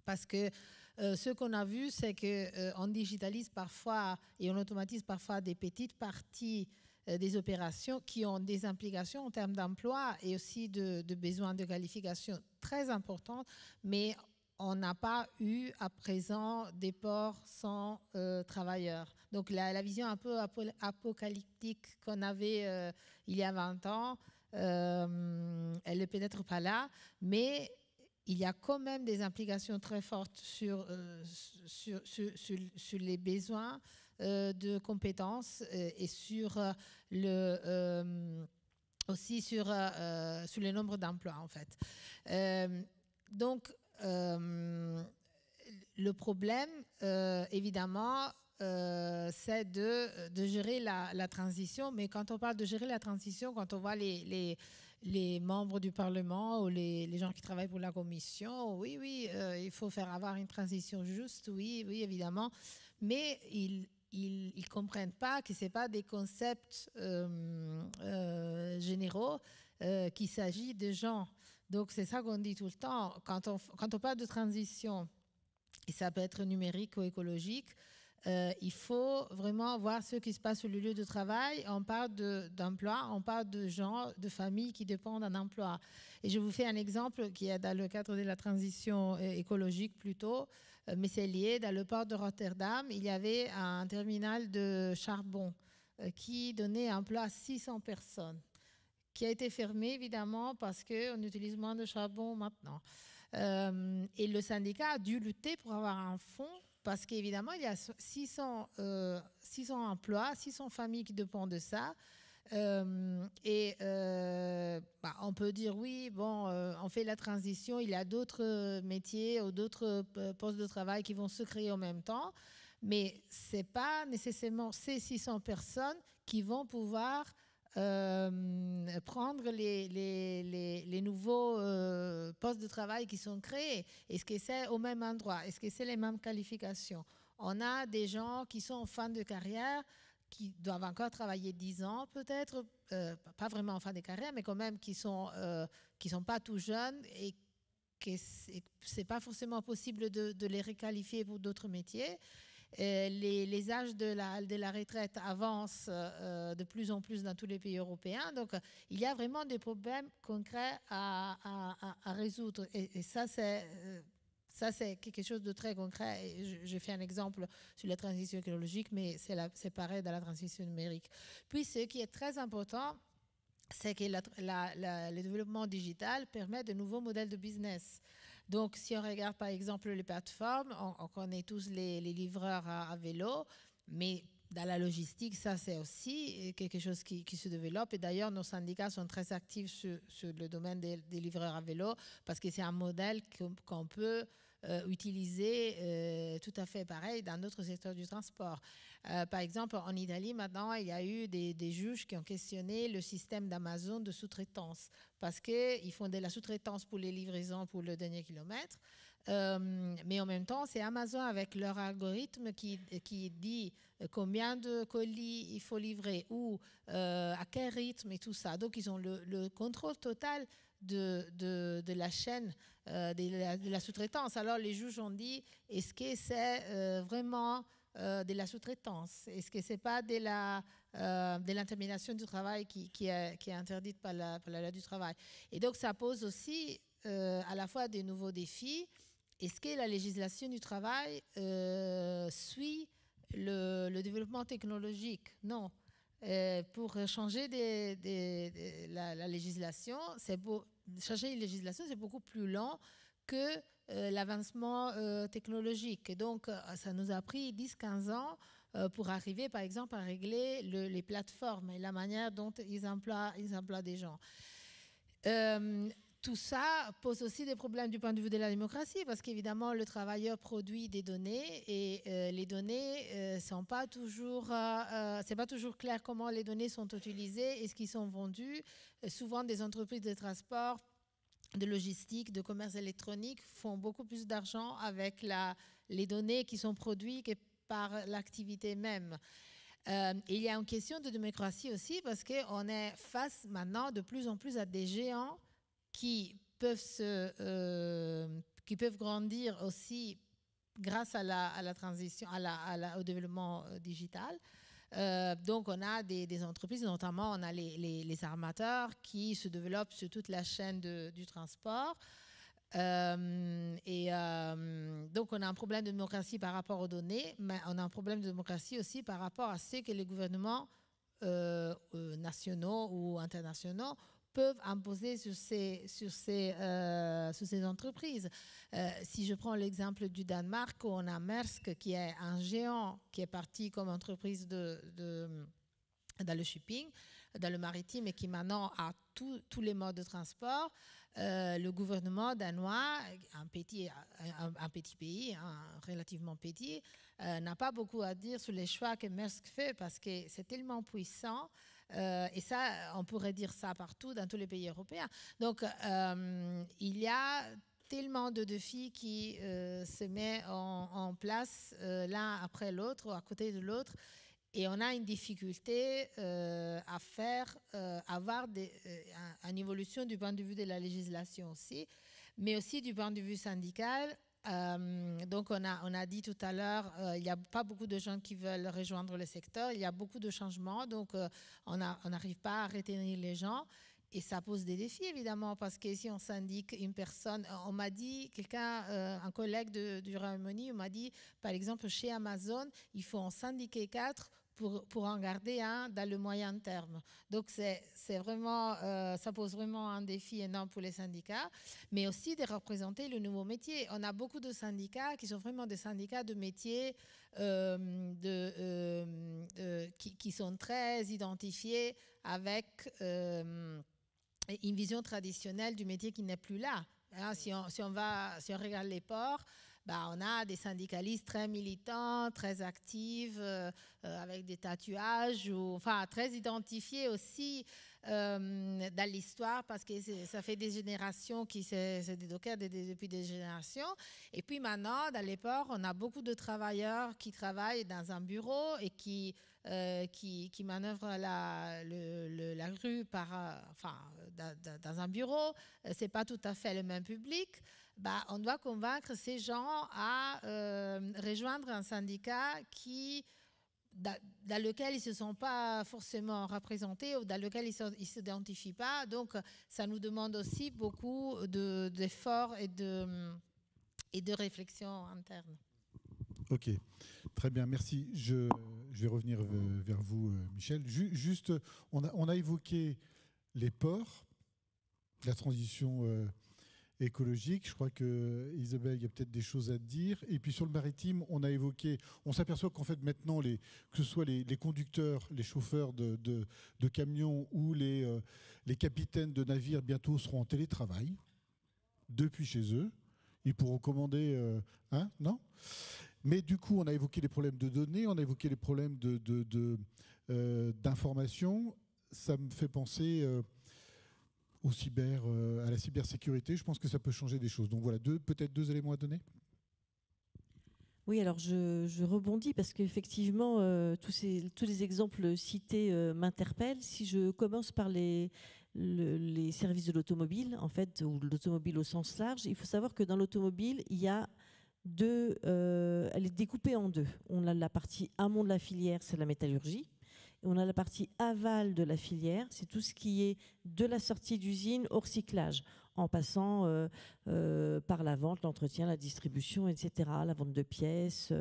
Parce que ce qu'on a vu, c'est qu'on digitalise parfois et on automatise parfois des petites parties des opérations qui ont des implications en termes d'emploi et aussi de besoins de qualification très importantes, mais on n'a pas eu à présent des ports sans travailleurs. Donc la vision un peu apocalyptique qu'on avait il y a 20 ans, elle n'est peut-être pas là, mais il y a quand même des implications très fortes sur les besoins de compétences et sur aussi sur le nombre d'emplois, en fait. Donc, le problème, évidemment, c'est de gérer la transition. Mais quand on parle de gérer la transition, quand on voit les membres du Parlement ou les gens qui travaillent pour la Commission, oui, il faut faire avoir une transition juste, oui, évidemment. Mais ils ne comprennent pas que ce n'est pas des concepts généraux, qu'il s'agit de gens. Donc, c'est ça qu'on dit tout le temps. Quand on parle de transition, et ça peut être numérique ou écologique, il faut vraiment voir ce qui se passe sur le lieu de travail. On parle d'emploi, on parle de gens, de familles qui dépendent d'un emploi. Et je vous fais un exemple qui est dans le cadre de la transition écologique plutôt, mais c'est lié. Dans le port de Rotterdam, il y avait un terminal de charbon qui donnait emploi à 600 personnes, qui a été fermé évidemment parce qu'on utilise moins de charbon maintenant. Et le syndicat a dû lutter pour avoir un fonds, parce qu'évidemment, il y a 600 emplois, 600 familles qui dépendent de ça. On peut dire, oui, on fait la transition, il y a d'autres métiers ou d'autres postes de travail qui vont se créer en même temps, mais ce n'est pas nécessairement ces 600 personnes qui vont pouvoir prendre les nouveaux postes de travail qui sont créés. Est-ce que c'est au même endroit? Est-ce que c'est les mêmes qualifications? On a des gens qui sont en fin de carrière qui doivent encore travailler 10 ans peut-être, pas vraiment en fin de carrière, mais quand même qui sont pas tout jeunes et que c'est pas forcément possible de les requalifier pour d'autres métiers. Les âges de la retraite avancent de plus en plus dans tous les pays européens. Donc, il y a vraiment des problèmes concrets à résoudre. Et ça, c'est quelque chose de très concret. Je fais un exemple sur la transition écologique, mais c'est pareil dans la transition numérique. Puis, ce qui est très important, c'est que le développement digital permet de nouveaux modèles de business. Donc, si on regarde par exemple les plateformes, on connaît tous les livreurs à vélo, mais dans la logistique, ça c'est aussi quelque chose qui se développe. Et d'ailleurs, nos syndicats sont très actifs sur le domaine des livreurs à vélo parce que c'est un modèle qu'on peut utiliser tout à fait pareil dans d'autres secteurs du transport. Par exemple, en Italie, maintenant, il y a eu des juges qui ont questionné le système d'Amazon de sous-traitance parce qu'ils font de la sous-traitance pour les livraisons pour le dernier kilomètre. Mais en même temps, c'est Amazon avec leur algorithme qui dit combien de colis il faut livrer ou à quel rythme et tout ça. Donc, ils ont le contrôle total de la chaîne de la sous-traitance. Alors, les juges ont dit, est-ce que c'est vraiment de la sous-traitance? Est-ce que ce n'est pas de l'intermédiation du travail qui est interdite par la loi du travail? Et donc, ça pose aussi à la fois des nouveaux défis. Est-ce que la législation du travail suit le développement technologique? Non. Pour changer la législation, changer une législation, c'est beaucoup plus lent que l'avancement technologique. Et donc, ça nous a pris 10-15 ans pour arriver, par exemple, à régler les plateformes et la manière dont ils emploient des gens. Tout ça pose aussi des problèmes du point de vue de la démocratie parce qu'évidemment, le travailleur produit des données et les données sont pas toujours, c'est pas toujours clair comment les données sont utilisées et ce qui sont vendus. Souvent, des entreprises de transport, de logistique, de commerce électronique font beaucoup plus d'argent avec les données qui sont produites que par l'activité même. Il y a une question de démocratie aussi parce qu'on est face maintenant de plus en plus à des géants qui peuvent grandir aussi grâce à la transition, au développement digital. Donc, on a des entreprises, notamment on a les armateurs qui se développent sur toute la chaîne du transport. Donc, on a un problème de démocratie par rapport aux données, mais on a un problème de démocratie aussi par rapport à ce que les gouvernements nationaux ou internationaux peuvent imposer sur ces entreprises. Si je prends l'exemple du Danemark, où on a Maersk, qui est un géant, qui est parti comme entreprise dans le shipping, dans le maritime, et qui maintenant a tous les modes de transport. Le gouvernement danois, un petit pays, relativement petit, n'a pas beaucoup à dire sur les choix que Maersk fait parce que c'est tellement puissant. Et ça, on pourrait dire ça partout dans tous les pays européens. Donc, il y a tellement de défis qui se mettent en place l'un après l'autre ou à côté de l'autre. Et on a une difficulté à avoir une évolution du point de vue de la législation aussi, mais aussi du point de vue syndical. Donc, on a dit tout à l'heure, il n'y a pas beaucoup de gens qui veulent rejoindre le secteur. Il y a beaucoup de changements, donc on n'arrive pas à retenir les gens. Et ça pose des défis, évidemment, parce que si on syndique une personne, on m'a dit, un collègue du Royaume-Uni, m'a dit, par exemple, chez Amazon, il faut en syndiquer 4 pour en garder un dans le moyen terme. Donc, c'est vraiment, ça pose vraiment un défi énorme pour les syndicats, mais aussi de représenter le nouveau métier. On a beaucoup de syndicats qui sont vraiment des syndicats de métiers qui sont très identifiés avec une vision traditionnelle du métier qui n'est plus là. Hein, si on regarde les ports, on a des syndicalistes très militants, très actifs, avec des tatouages, très identifiés aussi dans l'histoire parce que ça fait des générations c'est des dockers depuis des générations. Et puis maintenant, dans les ports, on a beaucoup de travailleurs qui travaillent dans un bureau et qui manœuvrent la rue dans un bureau. C'est pas tout à fait le même public. On doit convaincre ces gens à rejoindre un syndicat dans lequel ils ne se sont pas forcément représentés ou dans lequel ils ne s'identifient pas. Donc, ça nous demande aussi beaucoup d'efforts et de réflexion interne. Ok, très bien, merci. Je vais revenir vers vous, Michel. Juste, on a évoqué les ports, la transition écologique. Je crois que Isabelle, il y a peut-être des choses à dire. Et puis sur le maritime, on s'aperçoit qu'en fait maintenant, que ce soit les conducteurs, les chauffeurs de camions ou les capitaines de navires bientôt seront en télétravail depuis chez eux. Ils pourront commander, non ? Mais du coup, on a évoqué les problèmes de données, on a évoqué les problèmes d'information. Ça me fait penser à la cybersécurité. Je pense que ça peut changer des choses. Donc voilà, peut-être deux éléments à donner. Oui, alors je rebondis parce qu'effectivement, tous les exemples cités m'interpellent. Si je commence par les services de l'automobile, en fait, ou l'automobile au sens large, il faut savoir que dans l'automobile, il y a elle est découpée en deux. On a la partie amont de la filière, c'est la métallurgie. Et on a la partie aval de la filière, c'est tout ce qui est de la sortie d'usine au recyclage, en passant par la vente, l'entretien, la distribution, etc., la vente de pièces,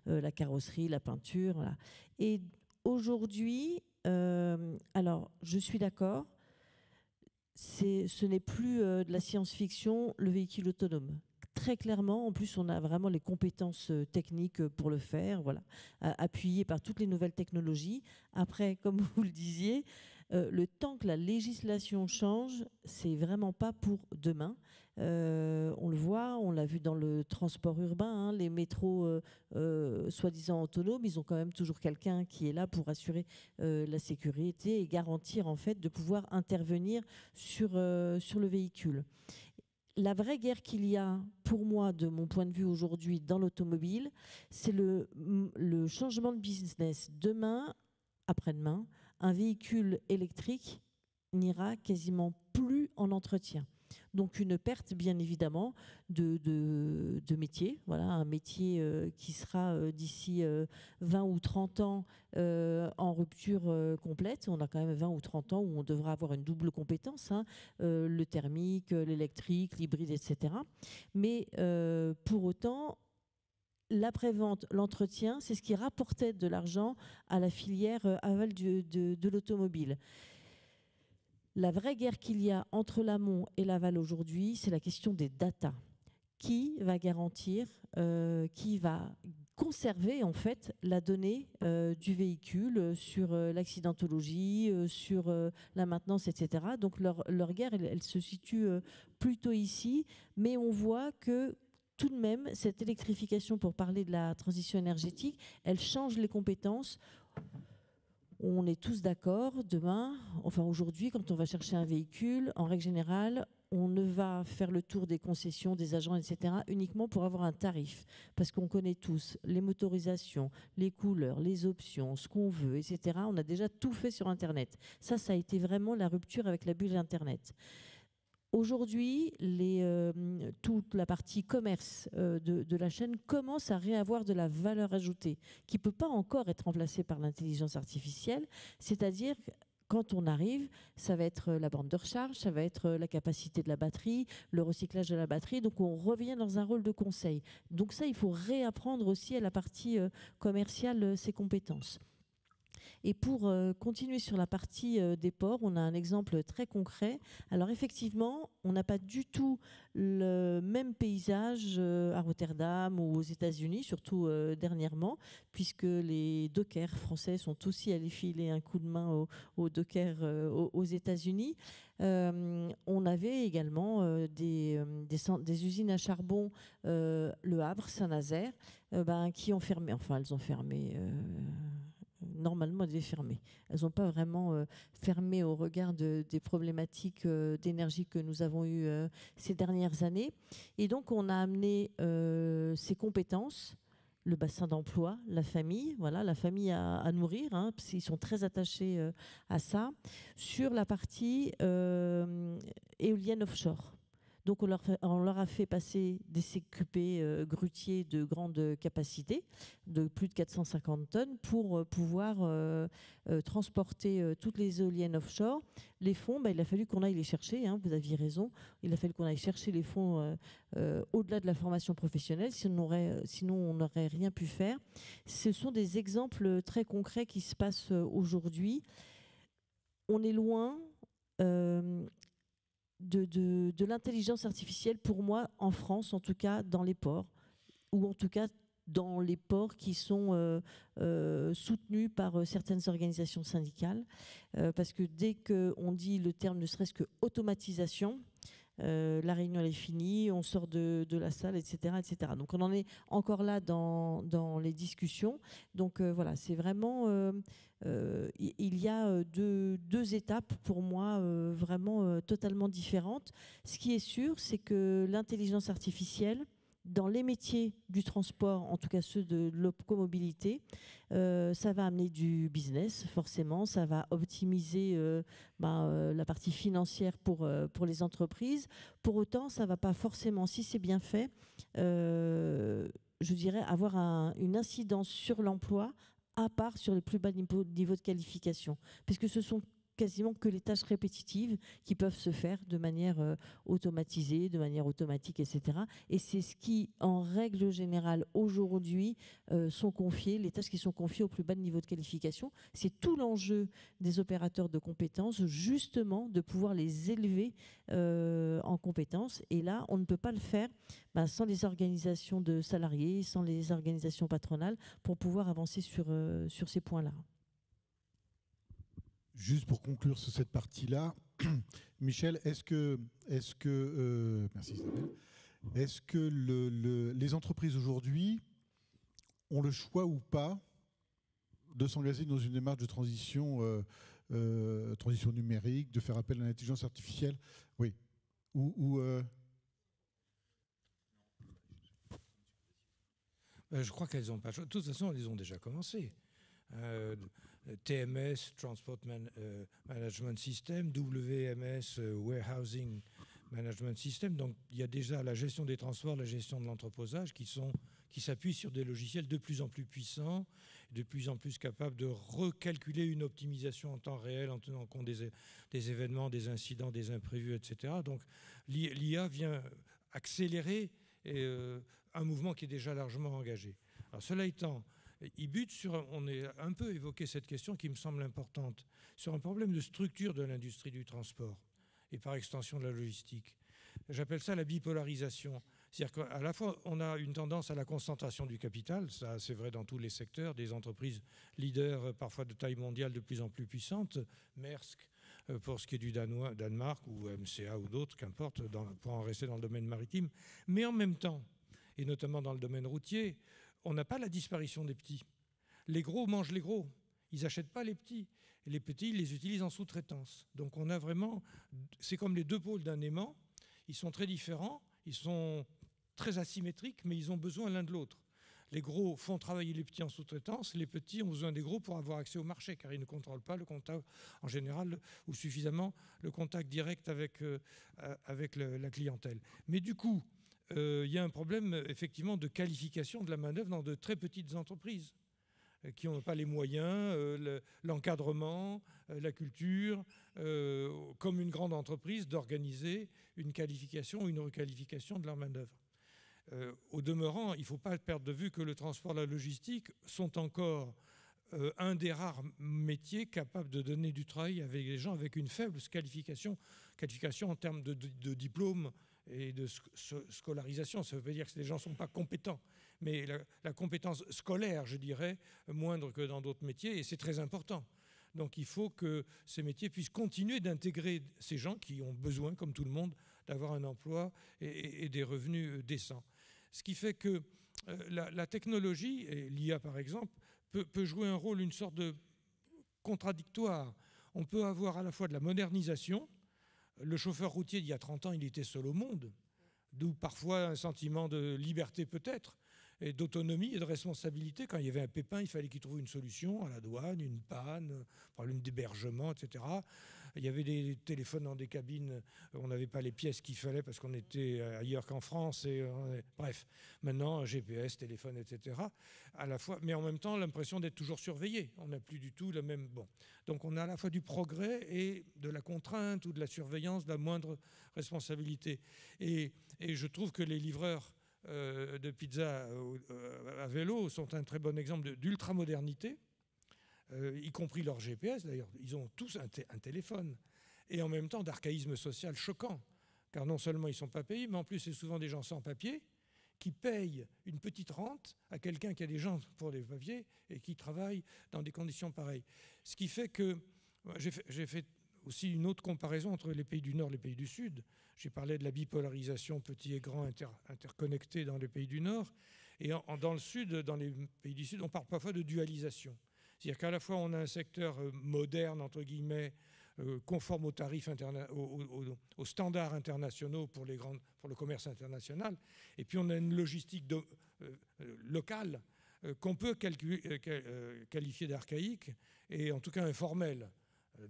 la carrosserie, la peinture. Voilà. Et aujourd'hui, alors je suis d'accord, ce n'est plus de la science-fiction, le véhicule autonome. Très clairement, en plus, on a vraiment les compétences techniques pour le faire, voilà, appuyées par toutes les nouvelles technologies. Après, comme vous le disiez, le temps que la législation change, c'est vraiment pas pour demain. On le voit, on l'a vu dans le transport urbain, les métros soi-disant autonomes, ils ont quand même toujours quelqu'un qui est là pour assurer la sécurité et garantir en fait de pouvoir intervenir sur le véhicule. La vraie guerre qu'il y a, pour moi, de mon point de vue aujourd'hui dans l'automobile, c'est le changement de business. Demain, après-demain, un véhicule électrique n'ira quasiment plus en entretien. Donc une perte, bien évidemment, de métier. Voilà, un métier qui sera d'ici 20 ou 30 ans en rupture complète. On a quand même 20 ou 30 ans où on devra avoir une double compétence, le thermique, l'électrique, l'hybride, etc. Mais pour autant, l'après-vente, l'entretien, c'est ce qui rapportait de l'argent à la filière aval de l'automobile. La vraie guerre qu'il y a entre l'amont et l'aval aujourd'hui, c'est la question des data. Qui va garantir, qui va conserver en fait la donnée du véhicule sur l'accidentologie, sur la maintenance, etc. Donc leur guerre, elle se situe plutôt ici, mais on voit que tout de même, cette électrification, pour parler de la transition énergétique, elle change les compétences. On est tous d'accord, demain, enfin aujourd'hui, quand on va chercher un véhicule, en règle générale, on ne va faire le tour des concessions, des agents, etc., uniquement pour avoir un tarif. Parce qu'on connaît tous les motorisations, les couleurs, les options, ce qu'on veut, etc. On a déjà tout fait sur Internet. Ça a été vraiment la rupture avec la bulle Internet. Aujourd'hui, toute la partie commerce de la chaîne commence à réavoir de la valeur ajoutée qui ne peut pas encore être remplacée par l'intelligence artificielle. C'est-à-dire, quand on arrive, ça va être la borne de recharge, ça va être la capacité de la batterie, le recyclage de la batterie. Donc, on revient dans un rôle de conseil. Donc ça, il faut réapprendre aussi à la partie commerciale ces compétences. Et pour continuer sur la partie des ports, on a un exemple très concret. Alors effectivement, on n'a pas du tout le même paysage à Rotterdam ou aux États-Unis, surtout dernièrement, puisque les dockers français sont aussi allés filer un coup de main aux dockers aux États-Unis. On avait également des usines à charbon, Le Havre, Saint-Nazaire, qui ont fermé. Enfin, elles ont fermé. normalement, elles devaient fermer. Elles n'ont pas vraiment fermé au regard des problématiques d'énergie que nous avons eues ces dernières années. Et donc, on a amené ces compétences, le bassin d'emploi, la famille, voilà, la famille à nourrir, hein, parce qu'ils sont très attachés à ça, sur la partie éolienne offshore. Donc on leur a fait passer des CQP grutiers de grande capacité, de plus de 450 tonnes, pour pouvoir transporter toutes les éoliennes offshore. Les fonds, il a fallu qu'on aille les chercher, hein, vous aviez raison, il a fallu qu'on aille chercher les fonds au-delà de la formation professionnelle, sinon on n'aurait rien pu faire. Ce sont des exemples très concrets qui se passent aujourd'hui. On est loin de l'intelligence artificielle, pour moi, en France, en tout cas dans les ports, ou en tout cas dans les ports qui sont soutenus par certaines organisations syndicales. Parce que dès qu'on dit le terme ne serait-ce que automatisation, la réunion elle est finie, on sort de la salle, etc., etc. Donc on en est encore là dans les discussions. Donc voilà, c'est vraiment... il y a deux étapes pour moi vraiment totalement différentes. Ce qui est sûr, c'est que l'intelligence artificielle, dans les métiers du transport, en tout cas ceux de l'opcomobilité, ça va amener du business, forcément. Ça va optimiser la partie financière pour les entreprises. Pour autant, ça ne va pas forcément, si c'est bien fait, je dirais, avoir une incidence sur l'emploi, à part sur les plus bas niveaux de qualification. Puisque ce sont quasiment que les tâches répétitives qui peuvent se faire de manière automatisée, de manière automatique, etc. Et c'est ce qui, en règle générale, aujourd'hui, sont confiées, les tâches qui sont confiées au plus bas niveau de qualification. C'est tout l'enjeu des opérateurs de compétences, justement, de pouvoir les élever en compétences. Et là, on ne peut pas le faire sans les organisations de salariés, sans les organisations patronales, pour pouvoir avancer sur ces points-là. Juste pour conclure sur cette partie-là, Michel, est-ce que merci Isabelle, est-ce que les entreprises aujourd'hui ont le choix ou pas de s'engager dans une démarche de transition numérique, de faire appel à l'intelligence artificielle? Oui. Je crois qu'elles n'ont pas le choix. De toute façon, elles ont déjà commencé. TMS, Transport Management System, WMS, Warehousing Management System. Donc il y a déjà la gestion des transports, la gestion de l'entreposage qui s'appuient sur des logiciels de plus en plus puissants, de plus en plus capables de recalculer une optimisation en temps réel en tenant compte des événements, des incidents, des imprévus, etc. Donc l'IA vient accélérer un mouvement qui est déjà largement engagé. Alors cela étant, il bute sur, on a un peu évoqué cette question qui me semble importante, sur un problème de structure de l'industrie du transport et par extension de la logistique. J'appelle ça la bipolarisation. C'est-à-dire qu'à la fois, on a une tendance à la concentration du capital, ça c'est vrai dans tous les secteurs, des entreprises leaders parfois de taille mondiale de plus en plus puissantes, Maersk pour ce qui est du Danemark ou MCA ou d'autres, qu'importe, pour en rester dans le domaine maritime. Mais en même temps, et notamment dans le domaine routier, on n'a pas la disparition des petits. Les gros mangent les gros. Ils n'achètent pas les petits. Et les petits, ils les utilisent en sous-traitance. Donc on a vraiment... C'est comme les deux pôles d'un aimant. Ils sont très différents, ils sont très asymétriques, mais ils ont besoin l'un de l'autre. Les gros font travailler les petits en sous-traitance. Les petits ont besoin des gros pour avoir accès au marché, car ils ne contrôlent pas le contact, en général, ou suffisamment, le contact direct avec la clientèle. Mais du coup, il y a un problème effectivement de qualification de la main-d'œuvre dans de très petites entreprises qui n'ont pas les moyens, l'encadrement, la culture, comme une grande entreprise, d'organiser une qualification ou une requalification de leur main-d'œuvre. Au demeurant, il ne faut pas perdre de vue que le transport et la logistique sont encore un des rares métiers capables de donner du travail avec les gens avec une faible qualification en termes de diplôme et de scolarisation. Ça veut dire que les gens ne sont pas compétents. Mais la compétence scolaire, je dirais, moindre que dans d'autres métiers, et c'est très important. Donc il faut que ces métiers puissent continuer d'intégrer ces gens qui ont besoin, comme tout le monde, d'avoir un emploi et des revenus décents. Ce qui fait que la technologie, et l'IA par exemple, peut jouer un rôle, une sorte de contradictoire. On peut avoir à la fois de la modernisation. Le chauffeur routier d'il y a 30 ans, il était seul au monde, d'où parfois un sentiment de liberté peut-être, et d'autonomie et de responsabilité. Quand il y avait un pépin, il fallait qu'il trouve une solution à la douane, une panne, problème d'hébergement, etc. Il y avait des téléphones dans des cabines, on n'avait pas les pièces qu'il fallait parce qu'on était ailleurs qu'en France. Bref, maintenant, GPS, téléphone, etc. À la fois, mais en même temps, l'impression d'être toujours surveillé. On n'a plus du tout le même... Bon. Donc on a à la fois du progrès et de la contrainte ou de la surveillance, de la moindre responsabilité. Et je trouve que les livreurs de pizza à vélo sont un très bon exemple d'ultramodernité, y compris leur GPS d'ailleurs. Ils ont tous un téléphone. Et en même temps d'archaïsme social choquant, car non seulement ils ne sont pas payés, mais en plus c'est souvent des gens sans papier qui payent une petite rente à quelqu'un qui a des gens pour les papiers et qui travaille dans des conditions pareilles. Ce qui fait que j'ai fait aussi une autre comparaison entre les pays du Nord et les pays du Sud. J'ai parlé de la bipolarisation petit et grand interconnectés dans les pays du Nord. Et dans le Sud, dans les pays du Sud, on parle parfois de dualisation. C'est-à-dire qu'à la fois, on a un secteur moderne, entre guillemets, conforme aux tarifs, aux standards internationaux pour le commerce international. Et puis, on a une logistique locale qu'on peut qualifier d'archaïque et en tout cas informelle.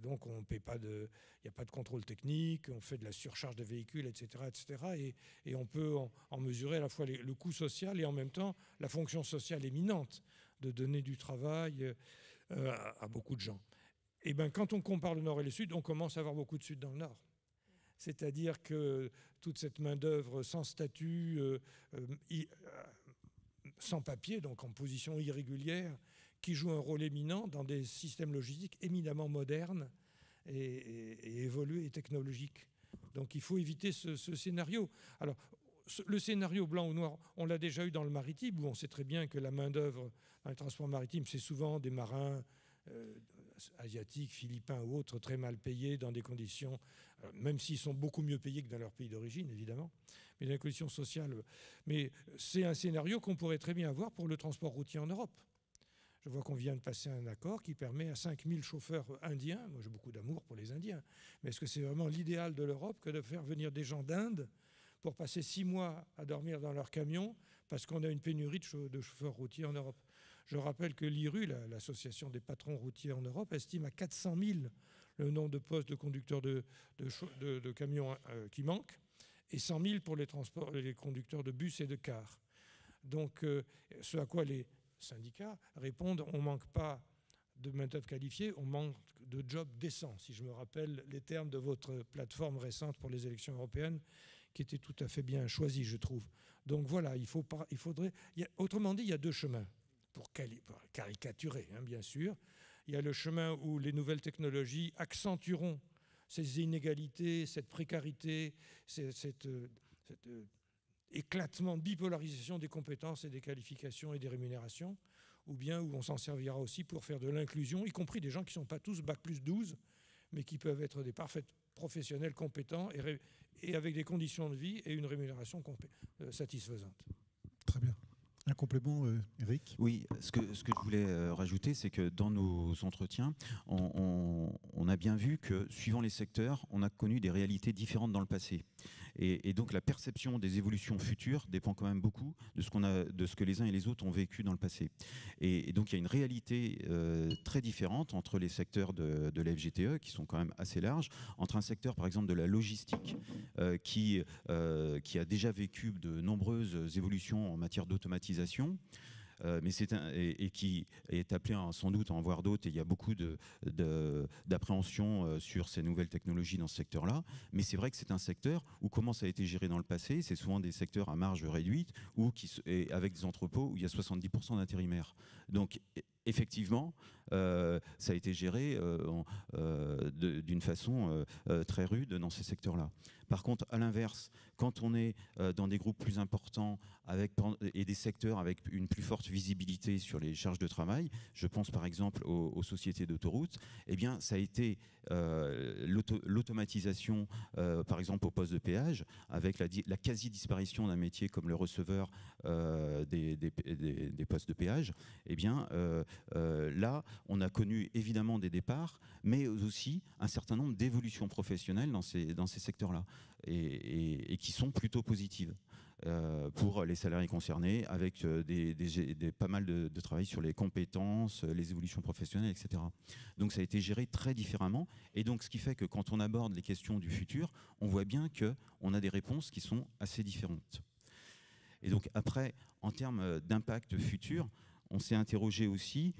Donc on paie pas il n'y a pas de contrôle technique, on fait de la surcharge de véhicules, etc. etc. Et on peut en mesurer à la fois le coût social et en même temps la fonction sociale éminente de donner du travail à beaucoup de gens. Et bien quand on compare le Nord et le Sud, on commence à avoir beaucoup de Sud dans le Nord. C'est-à-dire que toute cette main-d'œuvre sans statut, sans papier, donc en position irrégulière, qui joue un rôle éminent dans des systèmes logistiques éminemment modernes et évolués et technologiques. Donc il faut éviter ce scénario. Alors, le scénario blanc ou noir, on l'a déjà eu dans le maritime, où on sait très bien que la main-d'œuvre dans les transports maritimes, c'est souvent des marins asiatiques, philippins ou autres, très mal payés dans des conditions, même s'ils sont beaucoup mieux payés que dans leur pays d'origine, évidemment, mais dans des conditions sociales. Mais c'est un scénario qu'on pourrait très bien avoir pour le transport routier en Europe. Je vois qu'on vient de passer un accord qui permet à 5000 chauffeurs indiens, moi j'ai beaucoup d'amour pour les Indiens, mais est-ce que c'est vraiment l'idéal de l'Europe que de faire venir des gens d'Inde pour passer 6 mois à dormir dans leur camion parce qu'on a une pénurie de chauffeurs routiers en Europe? Je rappelle que l'IRU, l'association des patrons routiers en Europe, estime à 400 000 le nombre de postes de conducteurs de camions qui manquent et 100 000 pour les conducteurs de bus et de cars. Donc ce à quoi les syndicats répondent, on ne manque pas de main-d'œuvre qualifiée, on manque de jobs décents, si je me rappelle les termes de votre plateforme récente pour les élections européennes, qui était tout à fait bien choisie, je trouve. Donc voilà, autrement dit, il y a deux chemins, pour caricaturer, hein, bien sûr. Il y a le chemin où les nouvelles technologies accentueront ces inégalités, cette précarité, cet éclatement, bipolarisation des compétences et des qualifications et des rémunérations, ou bien où on s'en servira aussi pour faire de l'inclusion, y compris des gens qui ne sont pas tous Bac plus 12, mais qui peuvent être des parfaits professionnels compétents et avec des conditions de vie et une rémunération satisfaisante. Très bien. Un complément, Eric ? Oui, ce que je voulais rajouter, c'est que dans nos entretiens, on a bien vu que, suivant les secteurs, on a connu des réalités différentes dans le passé. Et donc la perception des évolutions futures dépend quand même beaucoup de ce que les uns et les autres ont vécu dans le passé. Et donc il y a une réalité très différente entre les secteurs de la FGTE, qui sont quand même assez larges, entre un secteur par exemple de la logistique qui a déjà vécu de nombreuses évolutions en matière d'automatisation, mais qui est appelé sans doute à en voir d'autres, et il y a beaucoup d'appréhension sur ces nouvelles technologies dans ce secteur-là. Mais c'est vrai que c'est un secteur où, comment ça a été géré dans le passé, c'est souvent des secteurs à marge réduite ou avec des entrepôts où il y a 70% d'intérimaires. Donc effectivement, ça a été géré d'une façon très rude dans ces secteurs-là. Par contre, à l'inverse, quand on est dans des groupes plus importants et des secteurs avec une plus forte visibilité sur les charges de travail, je pense par exemple aux sociétés d'autoroutes, eh bien, ça a été l'automatisation, par exemple au poste de péage, avec la quasi-disparition d'un métier comme le receveur des postes de péage. Eh bien, là, on a connu évidemment des départs, mais aussi un certain nombre d'évolutions professionnelles dans ces secteurs-là, et qui sont plutôt positives. Pour les salariés concernés, avec pas mal de travail sur les compétences, les évolutions professionnelles, etc. Donc ça a été géré très différemment, et donc ce qui fait que quand on aborde les questions du futur, on voit bien qu'on a des réponses qui sont assez différentes. Et donc après, en termes d'impact futur, on s'est interrogé aussi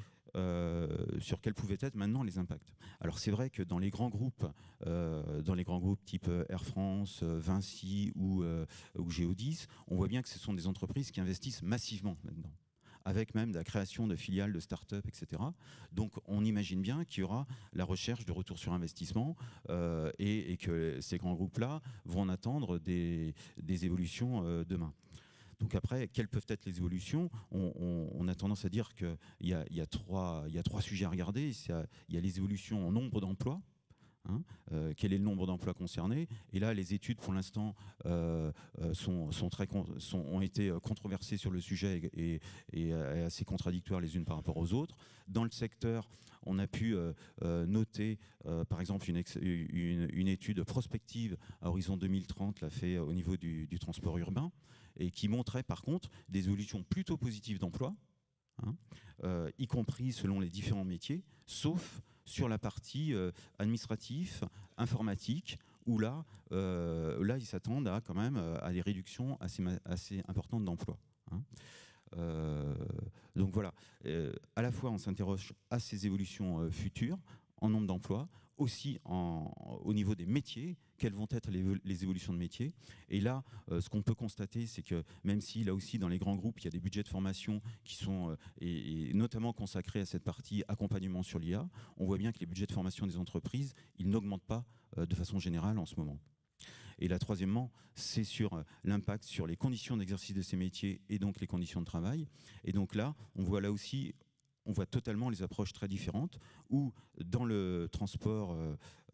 sur quels pouvaient être maintenant les impacts. Alors c'est vrai que dans les grands groupes type Air France, Vinci ou Géodis, on voit bien que ce sont des entreprises qui investissent massivement là-dedans, avec même de la création de filiales, de start-up, etc. Donc on imagine bien qu'il y aura la recherche de retour sur investissement et que ces grands groupes-là vont en attendre des évolutions demain. Donc après, quelles peuvent être les évolutions ? On a tendance à dire qu'il y a trois sujets à regarder. Il y a les évolutions en nombre d'emplois. Quel est le nombre d'emplois concernés? Et là, les études, pour l'instant, ont été controversées sur le sujet et assez contradictoires les unes par rapport aux autres. Dans le secteur, on a pu noter, par exemple, une étude prospective à horizon 2030, l'a fait au niveau du transport urbain, et qui montrait par contre des évolutions plutôt positives d'emploi, y compris selon les différents métiers, sauf sur la partie administrative, informatique, où là ils s'attendent quand même à des réductions assez importantes d'emplois. Donc voilà, à la fois on s'interroge à ces évolutions futures en nombre d'emplois, aussi au niveau des métiers, quelles vont être les évolutions de métiers. Et là, ce qu'on peut constater, c'est que même si là aussi dans les grands groupes, il y a des budgets de formation qui sont et notamment consacrés à cette partie accompagnement sur l'IA, on voit bien que les budgets de formation des entreprises, ils n'augmentent pas de façon générale en ce moment. Et là, troisièmement, c'est sur l'impact sur les conditions d'exercice de ces métiers et donc les conditions de travail. Et donc là aussi, on voit totalement les approches très différentes, où dans le transport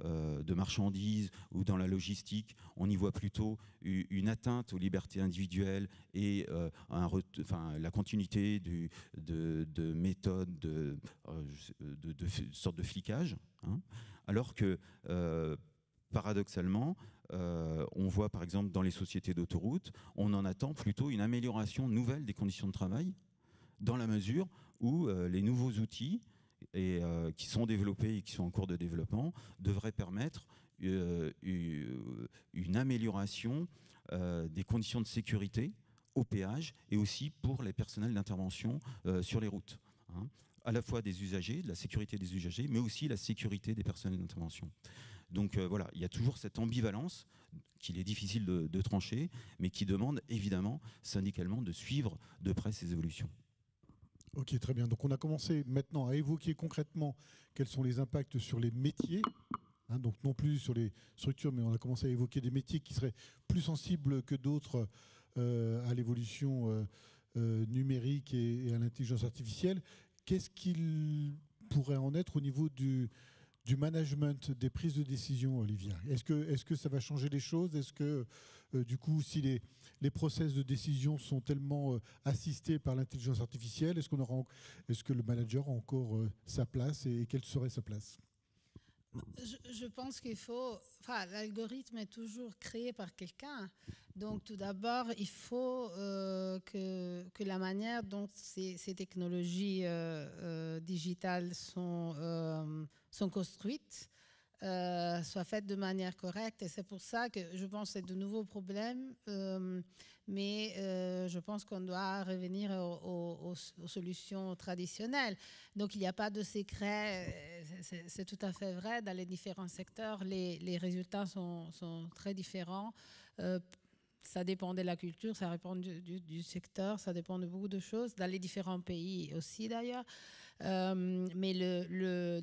de marchandises ou dans la logistique, on y voit plutôt une atteinte aux libertés individuelles et la continuité de méthodes de sorte de flicage, alors que paradoxalement, on voit par exemple dans les sociétés d'autoroutes, on en attend plutôt une amélioration nouvelle des conditions de travail, dans la mesure où les nouveaux outils qui sont développés et qui sont en cours de développement devraient permettre une amélioration des conditions de sécurité au péage et aussi pour les personnels d'intervention sur les routes. À la fois des usagers, de la sécurité des usagers, mais aussi la sécurité des personnels d'intervention. Donc voilà, il y a toujours cette ambivalence qu'il est difficile de trancher, mais qui demande évidemment syndicalement de suivre de près ces évolutions. Ok, très bien. Donc on a commencé maintenant à évoquer concrètement quels sont les impacts sur les métiers, donc non plus sur les structures, mais on a commencé à évoquer des métiers qui seraient plus sensibles que d'autres à l'évolution numérique et à l'intelligence artificielle. Qu'est-ce qu'il pourrait en être au niveau du management des prises de décision, Olivia? Est-ce que ça va changer les choses? Est-ce que, du coup, si les process de décision sont tellement assistés par l'intelligence artificielle, est-ce que le manager a encore sa place et quelle serait sa place? Je pense l'algorithme est toujours créé par quelqu'un. Donc, tout d'abord, il faut que la manière dont ces technologies digitales sont construites soit faite de manière correcte. Et c'est pour ça que je pense que c'est de nouveaux problèmes, mais je pense qu'on doit revenir aux solutions traditionnelles. Donc, il n'y a pas de secret, c'est tout à fait vrai. Dans les différents secteurs, les résultats sont très différents. Ça dépend de la culture, ça dépend du secteur, ça dépend de beaucoup de choses, dans les différents pays aussi d'ailleurs. Mais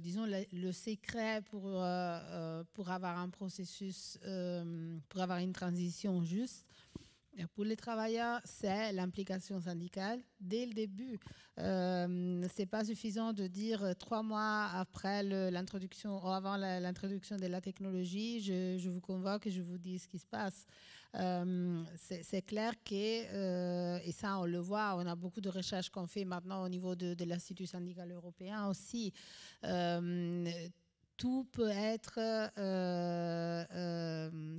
disons le secret pour avoir un processus, pour avoir une transition juste pour les travailleurs, c'est l'implication syndicale dès le début. C'est pas suffisant de dire 3 mois après l'introduction ou avant l'introduction de la technologie, je vous convoque et je vous dis ce qui se passe. C'est clair que, et ça on le voit, on a beaucoup de recherches qu'on fait maintenant au niveau de l'Institut syndical européen aussi. Tout peut être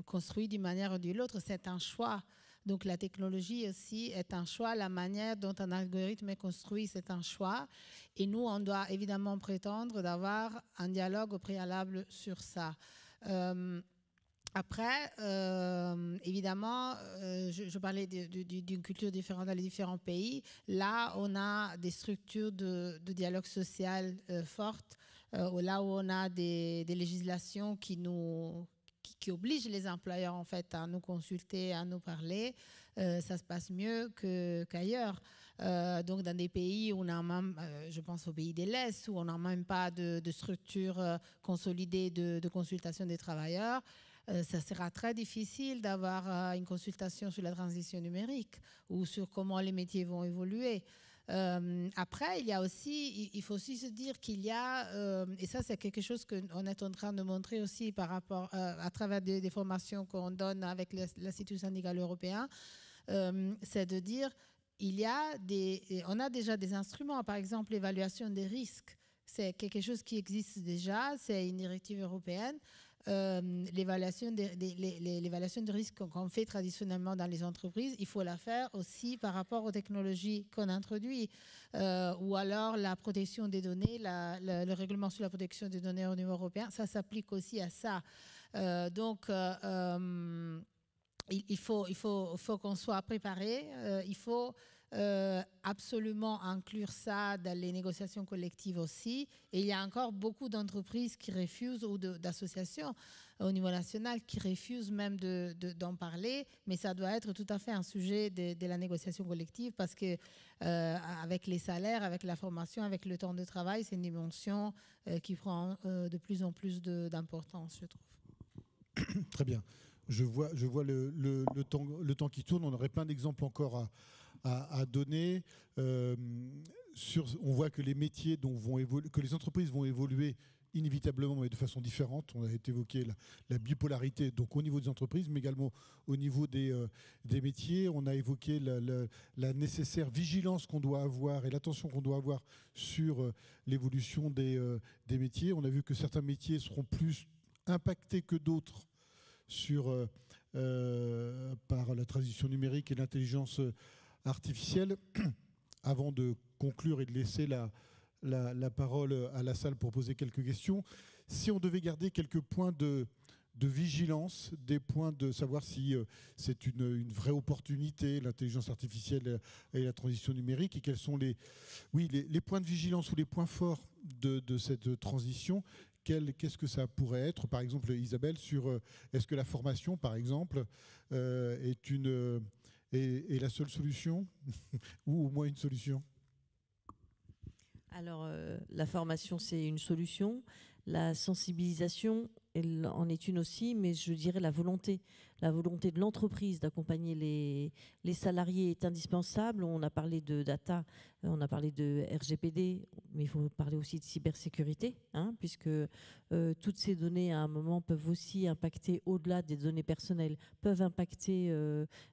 construit d'une manière ou d'une autre, c'est un choix. Donc la technologie aussi est un choix, la manière dont un algorithme est construit, c'est un choix. Et nous, on doit évidemment prétendre d'avoir un dialogue au préalable sur ça. Après, évidemment, je parlais d'une culture différente dans les différents pays. Là, on a des structures de dialogue social fortes, là où on a des législations qui obligent les employeurs en fait à nous consulter, à nous parler. Ça se passe mieux qu'ailleurs. Donc dans des pays où on a même, je pense aux pays de l'Est, où on n'a même pas de structure consolidée de consultation des travailleurs, ça sera très difficile d'avoir une consultation sur la transition numérique ou sur comment les métiers vont évoluer. Après, il faut aussi se dire qu'il y a, et ça c'est quelque chose qu'on est en train de montrer aussi par rapport à travers des formations qu'on donne avec l'Institut syndical européen, c'est de dire on a déjà des instruments, par exemple l'évaluation des risques. C'est quelque chose qui existe déjà, c'est une directive européenne. L'évaluation de risque qu'on fait traditionnellement dans les entreprises, il faut la faire aussi par rapport aux technologies qu'on introduit, ou alors la protection des données, le règlement sur la protection des données au niveau européen, ça s'applique aussi à ça. Donc il faut qu'on soit préparé, il faut absolument inclure ça dans les négociations collectives aussi. Et il y a encore beaucoup d'entreprises qui refusent, ou d'associations au niveau national qui refusent même d'en parler, mais ça doit être tout à fait un sujet de la négociation collective parce que avec les salaires, avec la formation, avec le temps de travail, c'est une dimension qui prend de plus en plus d'importance, je trouve. Très bien. Je vois le temps qui tourne. On aurait plein d'exemples encore à donner. On voit que les métiers que les entreprises vont évoluer inévitablement, mais de façon différente. On a évoqué la bipolarité, donc au niveau des entreprises, mais également au niveau des métiers. On a évoqué la nécessaire vigilance qu'on doit avoir et l'attention qu'on doit avoir sur l'évolution des métiers. On a vu que certains métiers seront plus impactés que d'autres par la transition numérique et l'intelligence artificielle. Avant de conclure et de laisser la parole à la salle pour poser quelques questions, si on devait garder quelques points de vigilance, des points de savoir si c'est une vraie opportunité, l'intelligence artificielle et la transition numérique, et quels sont les points de vigilance ou les points forts de cette transition, qu'est-ce que ça pourrait être, par exemple, Isabelle, sur est-ce que la formation, par exemple, est la seule solution ou au moins une solution? Alors, la formation, c'est une solution. La sensibilisation en est une aussi, mais je dirais la volonté de l'entreprise d'accompagner les salariés est indispensable. On a parlé de data, on a parlé de RGPD, mais il faut parler aussi de cybersécurité, puisque toutes ces données, à un moment, peuvent aussi impacter, au-delà des données personnelles, peuvent impacter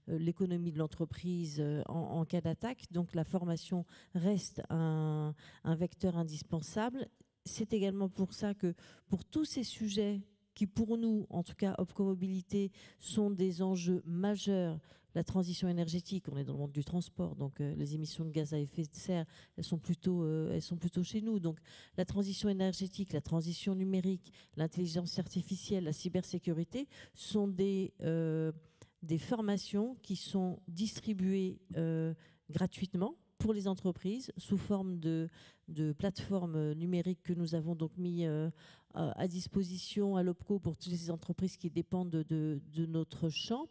l'économie de l'entreprise en cas d'attaque. Donc, la formation reste un vecteur indispensable. C'est également pour ça que pour tous ces sujets qui, pour nous, en tout cas, OPCO Mobilité, sont des enjeux majeurs, la transition énergétique, on est dans le monde du transport, donc les émissions de gaz à effet de serre, elles sont plutôt chez nous. Donc la transition énergétique, la transition numérique, l'intelligence artificielle, la cybersécurité sont des formations qui sont distribuées gratuitement pour les entreprises sous forme de plateformes numériques que nous avons donc mis à disposition à l'OPCO pour toutes les entreprises qui dépendent de notre champ.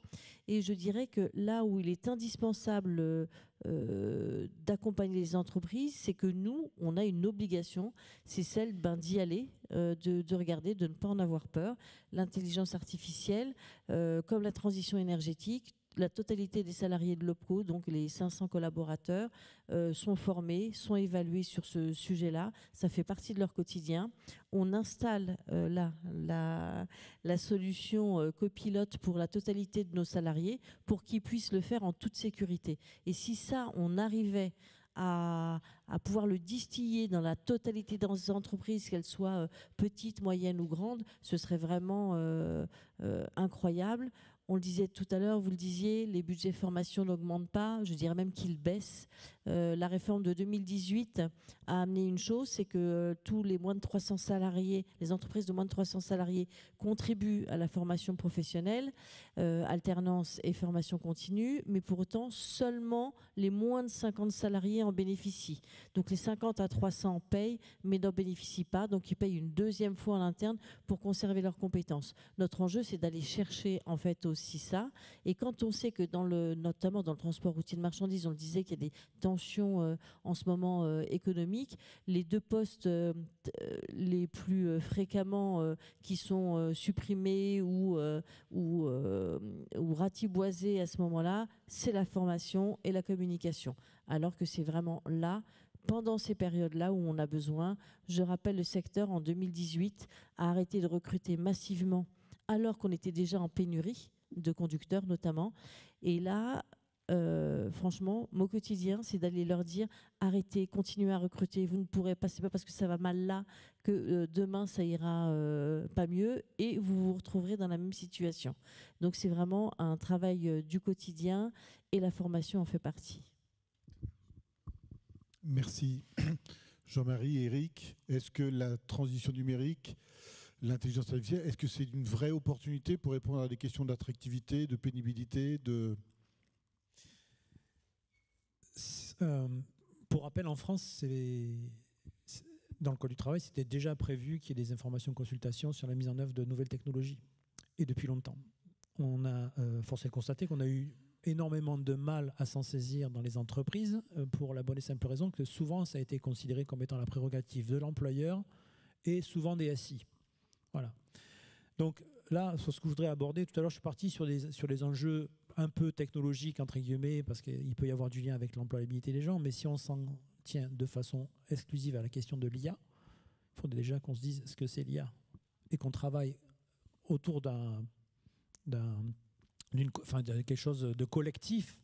Et je dirais que là où il est indispensable d'accompagner les entreprises, c'est que nous, on a une obligation, c'est celle d'y aller, de regarder, de ne pas en avoir peur. L'intelligence artificielle, comme la transition énergétique, la totalité des salariés de l'OPCO, donc les 500 collaborateurs, sont formés, sont évalués sur ce sujet-là. Ça fait partie de leur quotidien. On installe la solution copilote pour la totalité de nos salariés pour qu'ils puissent le faire en toute sécurité. Et si ça, on arrivait à pouvoir le distiller dans la totalité des entreprises, qu'elles soient petites, moyennes ou grandes, ce serait vraiment incroyable. On le disait tout à l'heure, vous le disiez, les budgets formation n'augmentent pas, je dirais même qu'ils baissent. La réforme de 2018 a amené une chose, c'est que tous les moins de 300 salariés, les entreprises de moins de 300 salariés contribuent à la formation professionnelle, alternance et formation continue, mais pour autant, seulement les moins de 50 salariés en bénéficient. Donc les 50 à 300 payent, mais n'en bénéficient pas, donc ils payent une deuxième fois en interne pour conserver leurs compétences. Notre enjeu, c'est d'aller chercher en fait aussi ça. Et quand on sait que notamment dans le transport routier de marchandises, on le disait qu'il y a des tensions en ce moment économiques, les deux postes les plus fréquemment qui sont supprimés ou ratiboisés à ce moment-là, c'est la formation et la communication. Alors que c'est vraiment là, pendant ces périodes-là où on a besoin. Je rappelle, le secteur en 2018 a arrêté de recruter massivement alors qu'on était déjà en pénurie de conducteurs notamment. Et là, franchement, mon quotidien, c'est d'aller leur dire arrêtez, continuez à recruter, vous ne pourrez pas, c'est pas parce que ça va mal là que demain ça ira pas mieux et vous vous retrouverez dans la même situation. Donc c'est vraiment un travail du quotidien et la formation en fait partie. Merci. Jean-Marie, Eric, est-ce que la transition numérique, l'intelligence artificielle, est-ce que c'est une vraie opportunité pour répondre à des questions d'attractivité, de pénibilité, Pour rappel, en France, dans le Code du travail, c'était déjà prévu qu'il y ait des informations consultations sur la mise en œuvre de nouvelles technologies, et depuis longtemps. On a forcé de constater qu'on a eu énormément de mal à s'en saisir dans les entreprises pour la bonne et simple raison que souvent ça a été considéré comme étant la prérogative de l'employeur et souvent des SI. Voilà. Donc là, sur ce que je voudrais aborder, tout à l'heure je suis parti sur les enjeux un peu technologiques entre guillemets parce qu'il peut y avoir du lien avec l'employabilité des gens, mais si on s'en tient de façon exclusive à la question de l'IA, il faudrait déjà qu'on se dise ce que c'est l'IA et qu'on travaille autour quelque chose de collectif,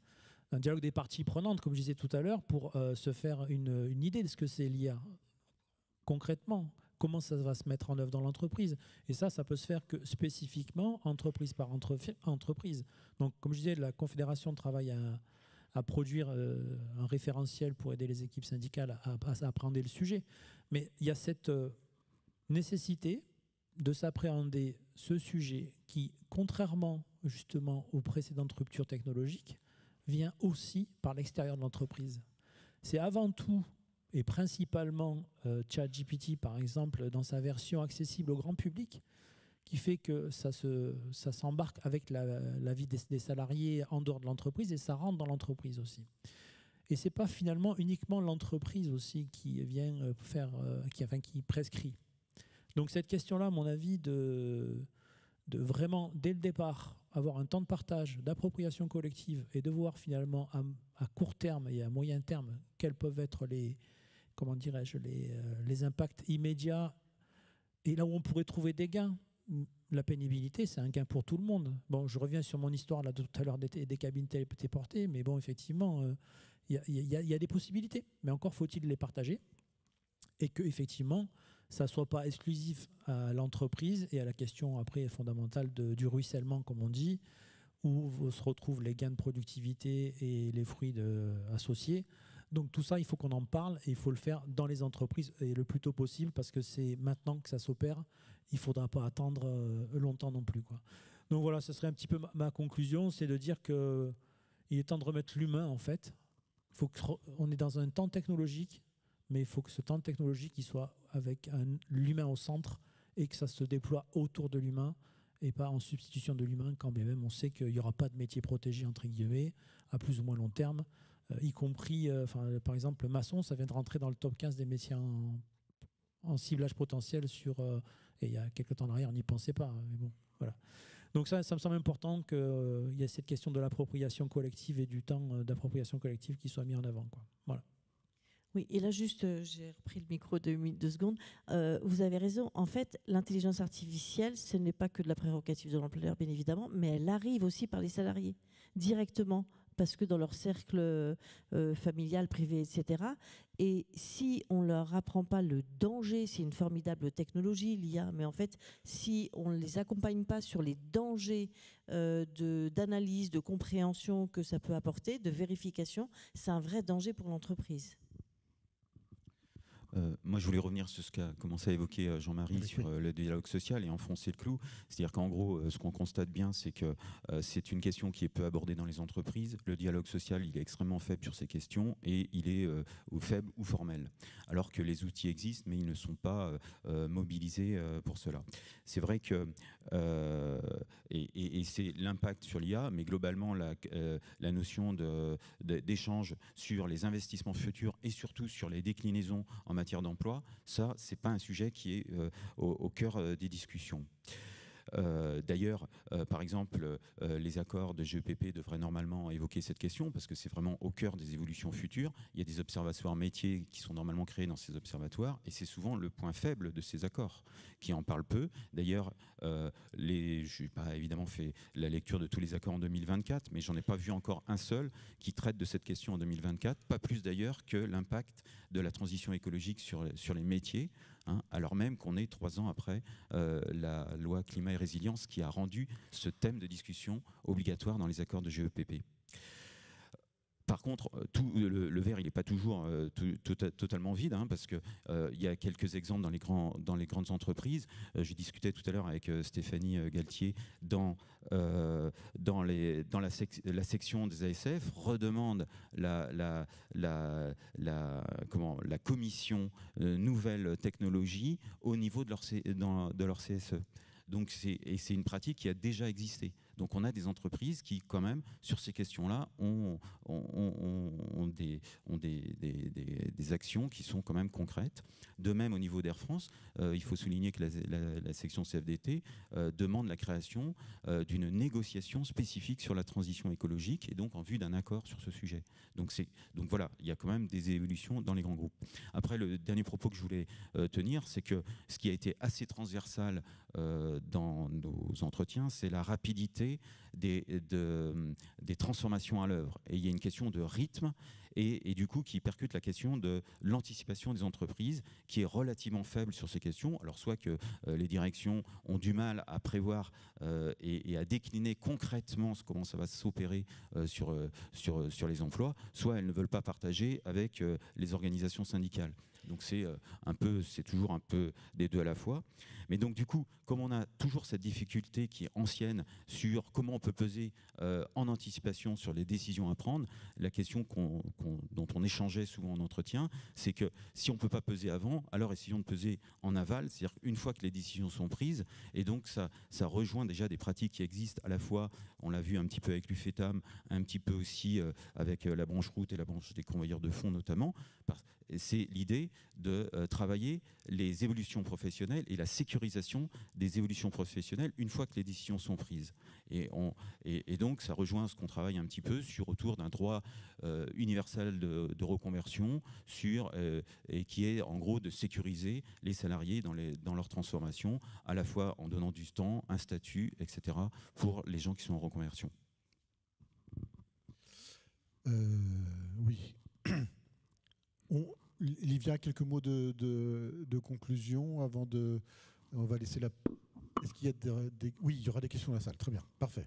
un dialogue des parties prenantes, comme je disais tout à l'heure, pour se faire une idée de ce que c'est l'IA. Concrètement, comment ça va se mettre en œuvre dans l'entreprise. Et ça peut se faire que spécifiquement, entreprise par entreprise. Donc, comme je disais, la Confédération travaille à produire un référentiel pour aider les équipes syndicales à appréhender le sujet. Mais il y a cette nécessité de s'appréhender ce sujet qui, contrairement justement aux précédentes ruptures technologiques, vient aussi par l'extérieur de l'entreprise. C'est avant tout et principalement ChatGPT, par exemple, dans sa version accessible au grand public, qui fait que ça s'embarque avec la vie des salariés en dehors de l'entreprise et ça rentre dans l'entreprise aussi. Et ce n'est pas finalement uniquement l'entreprise aussi qui vient qui prescrit. Donc cette question-là, à mon avis, de vraiment, dès le départ, avoir un temps de partage, d'appropriation collective et de voir finalement à court terme et à moyen terme quels peuvent être les impacts immédiats et là où on pourrait trouver des gains. La pénibilité, c'est un gain pour tout le monde. Bon, je reviens sur mon histoire là tout à l'heure des cabines téléportées, mais bon, effectivement, il y a des possibilités, mais encore faut-il les partager et que effectivement ça ne soit pas exclusif à l'entreprise et à la question après fondamentale du ruissellement, comme on dit, où se retrouvent les gains de productivité et les fruits associés. Donc tout ça, il faut qu'on en parle et il faut le faire dans les entreprises et le plus tôt possible parce que c'est maintenant que ça s'opère. Il ne faudra pas attendre longtemps non plus, quoi. Donc voilà, ce serait un petit peu ma conclusion, c'est de dire qu'il est temps de remettre l'humain en fait. On est dans un temps technologique, mais il faut que ce temps technologique il soit avec l'humain au centre et que ça se déploie autour de l'humain et pas en substitution de l'humain, quand bien même on sait qu'il n'y aura pas de métier protégé entre guillemets à plus ou moins long terme, y compris, par exemple, le maçon, ça vient de rentrer dans le top 15 des métiers en ciblage potentiel et il y a quelques temps en arrière, on n'y pensait pas, mais bon, voilà. Donc ça me semble important qu'il y ait cette question de l'appropriation collective et du temps d'appropriation collective qui soit mis en avant, quoi. Voilà. Oui, et là juste, j'ai repris le micro 2 secondes. Vous avez raison. En fait, l'intelligence artificielle, ce n'est pas que de la prérogative de l'employeur, bien évidemment, mais elle arrive aussi par les salariés, directement, parce que dans leur cercle familial, privé, etc. Et si on ne leur apprend pas le danger, c'est une formidable technologie, l'IA, mais en fait, si on ne les accompagne pas sur les dangers d'analyse, de compréhension que ça peut apporter, de vérification, c'est un vrai danger pour l'entreprise. Moi, je voulais revenir sur ce qu'a commencé à évoquer Jean-Marie sur le dialogue social et enfoncer le clou. C'est-à-dire qu'en gros, ce qu'on constate bien, c'est que c'est une question qui est peu abordée dans les entreprises. Le dialogue social, il est extrêmement faible sur ces questions et il est ou faible ou formel. Alors que les outils existent, mais ils ne sont pas mobilisés pour cela. C'est vrai que et c'est l'impact sur l'IA, mais globalement la notion d'échange sur les investissements futurs et surtout sur les déclinaisons en matière d'emploi, ça, c'est pas un sujet qui est au cœur des discussions. D'ailleurs, par exemple, les accords de GEPP devraient normalement évoquer cette question parce que c'est vraiment au cœur des évolutions futures. Il y a des observatoires métiers qui sont normalement créés dans ces observatoires et c'est souvent le point faible de ces accords qui en parlent peu. D'ailleurs, je n'ai pas évidemment fait la lecture de tous les accords en 2024, mais j'en ai pas vu encore un seul qui traite de cette question en 2024, pas plus d'ailleurs que l'impact de la transition écologique sur les métiers. Alors même qu'on est 3 ans après la loi climat et résilience qui a rendu ce thème de discussion obligatoire dans les accords de GEPP. Par contre, le verre, il n'est pas toujours totalement vide, parce qu'il y a quelques exemples dans les grandes entreprises. Je discutais tout à l'heure avec Stéphanie Galtier dans la section des ASF, redemande la commission nouvelles technologies au niveau de leur CSE. Donc c'est une pratique qui a déjà existé. Donc on a des entreprises qui, quand même, sur ces questions-là, ont des actions qui sont quand même concrètes. De même, au niveau d'Air France, il faut souligner que la section CFDT demande la création d'une négociation spécifique sur la transition écologique et donc en vue d'un accord sur ce sujet. Donc voilà, il y a quand même des évolutions dans les grands groupes. Après, le dernier propos que je voulais tenir, c'est que ce qui a été assez transversal dans nos entretiens, c'est la rapidité des transformations à l'œuvre. Et il y a une question de rythme et du coup qui percute la question de l'anticipation des entreprises qui est relativement faible sur ces questions. Alors soit que les directions ont du mal à prévoir et à décliner concrètement comment ça va s'opérer sur les emplois, soit elles ne veulent pas partager avec les organisations syndicales. Donc c'est toujours un peu des deux à la fois. Mais donc du coup, comme on a toujours cette difficulté qui est ancienne sur comment on peut peser en anticipation sur les décisions à prendre, la question dont on échangeait souvent en entretien, c'est que si on ne peut pas peser avant, alors essayons de peser en aval, c'est-à-dire une fois que les décisions sont prises. Et donc ça rejoint déjà des pratiques qui existent à la fois, on l'a vu un petit peu avec l'UFETAM, un petit peu aussi avec la branche route et la branche des convoyeurs de fonds notamment. C'est l'idée de travailler les évolutions professionnelles et la sécurisation des évolutions professionnelles une fois que les décisions sont prises. Et donc, ça rejoint ce qu'on travaille un petit peu autour d'un droit universel de reconversion et qui est en gros de sécuriser les salariés dans leur transformation, à la fois en donnant du temps, un statut, etc., pour les gens qui sont en reconversion. Oui. Livia, quelques mots de conclusion avant de... On va laisser la... Est-ce qu'il y a Oui, il y aura des questions dans la salle. Très bien, parfait.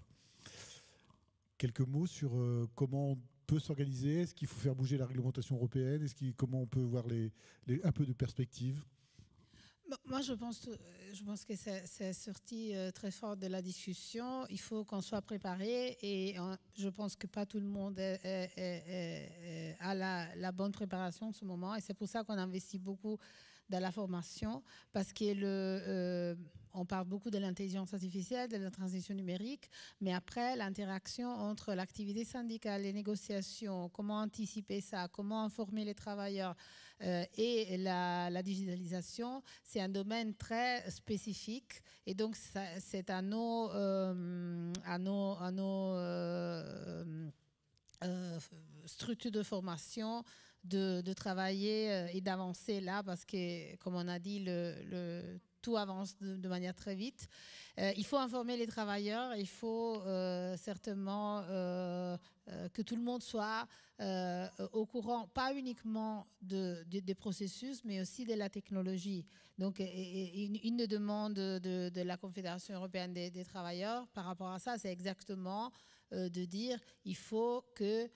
Quelques mots sur comment on peut s'organiser. Est-ce qu'il faut faire bouger la réglementation européenne? Comment on peut voir un peu de perspective? Moi, je pense que c'est sorti très fort de la discussion. Il faut qu'on soit préparé et je pense que pas tout le monde a la bonne préparation en ce moment. Et c'est pour ça qu'on investit beaucoup dans la formation parce on parle beaucoup de l'intelligence artificielle, de la transition numérique, mais après, l'interaction entre l'activité syndicale, les négociations, comment anticiper ça, comment informer les travailleurs, Et la digitalisation, c'est un domaine très spécifique. Et donc, c'est à nos structures de formation de travailler et d'avancer là, parce que, comme on a dit, tout avance de manière très vite. Il faut informer les travailleurs, il faut certainement que tout le monde soit au courant, pas uniquement des processus, mais aussi de la technologie. Donc, une demande de la Confédération européenne des travailleurs par rapport à ça, c'est exactement de dire il faut que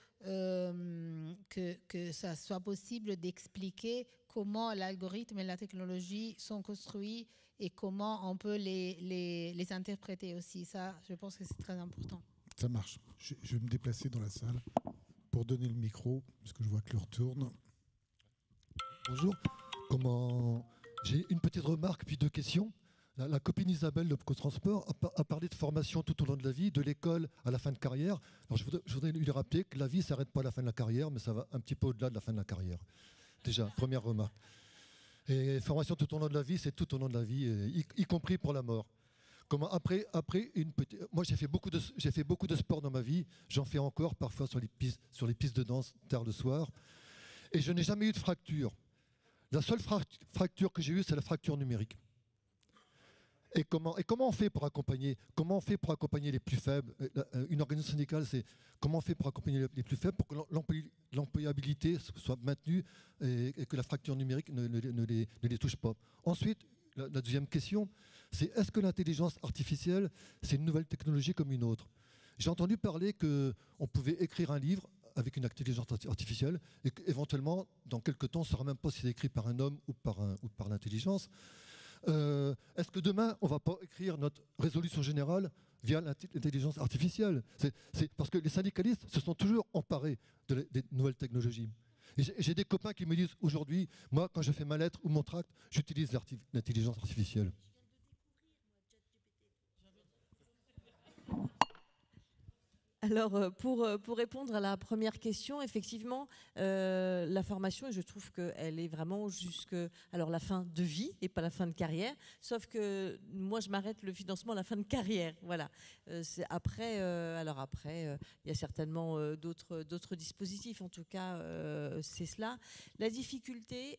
ça soit possible d'expliquer comment l'algorithme et la technologie sont construits et comment on peut les interpréter aussi. Ça, je pense que c'est très important. Ça marche. Je vais me déplacer dans la salle pour donner le micro, parce que je vois que l'heure tourne. Bonjour. J'ai une petite remarque puis 2 questions. La copine Isabelle de ProTransport a parlé de formation tout au long de la vie, de l'école à la fin de carrière. Alors je voudrais lui rappeler que la vie ne s'arrête pas à la fin de la carrière, mais ça va un petit peu au-delà de la fin de la carrière. Déjà, première remarque. Et formation tout au long de la vie, c'est tout au long de la vie, y compris pour la mort. Après moi j'ai fait beaucoup de sport dans ma vie, j'en fais encore parfois sur les pistes de danse tard le soir, et je n'ai jamais eu de fracture. La seule fracture que j'ai eue, c'est la fracture numérique. Et comment on fait pour accompagner les plus faibles? Une organisation syndicale, c'est comment on fait pour accompagner les plus faibles pour que l'employabilité soit maintenue et que la fracture numérique ne les touche pas. Ensuite, la deuxième question, c'est est-ce que l'intelligence artificielle, c'est une nouvelle technologie comme une autre? J'ai entendu parler qu'on pouvait écrire un livre avec une intelligence artificielle et qu'éventuellement, dans quelques temps, on ne saura même pas si c'est écrit par un homme ou par l'intelligence. Est-ce que demain, on ne va pas écrire notre résolution générale via l'intelligence artificielle? C'est parce que les syndicalistes se sont toujours emparés des nouvelles technologies. Et j'ai des copains qui me disent aujourd'hui, moi, quand je fais ma lettre ou mon tract, j'utilise l'intelligence artificielle. Alors, pour répondre à la première question, effectivement, la formation, je trouve qu'elle est vraiment la fin de vie et pas la fin de carrière, sauf que moi, je m'arrête le financement à la fin de carrière. Voilà. Après, il y a certainement d'autres dispositifs, en tout cas, c'est cela. La difficulté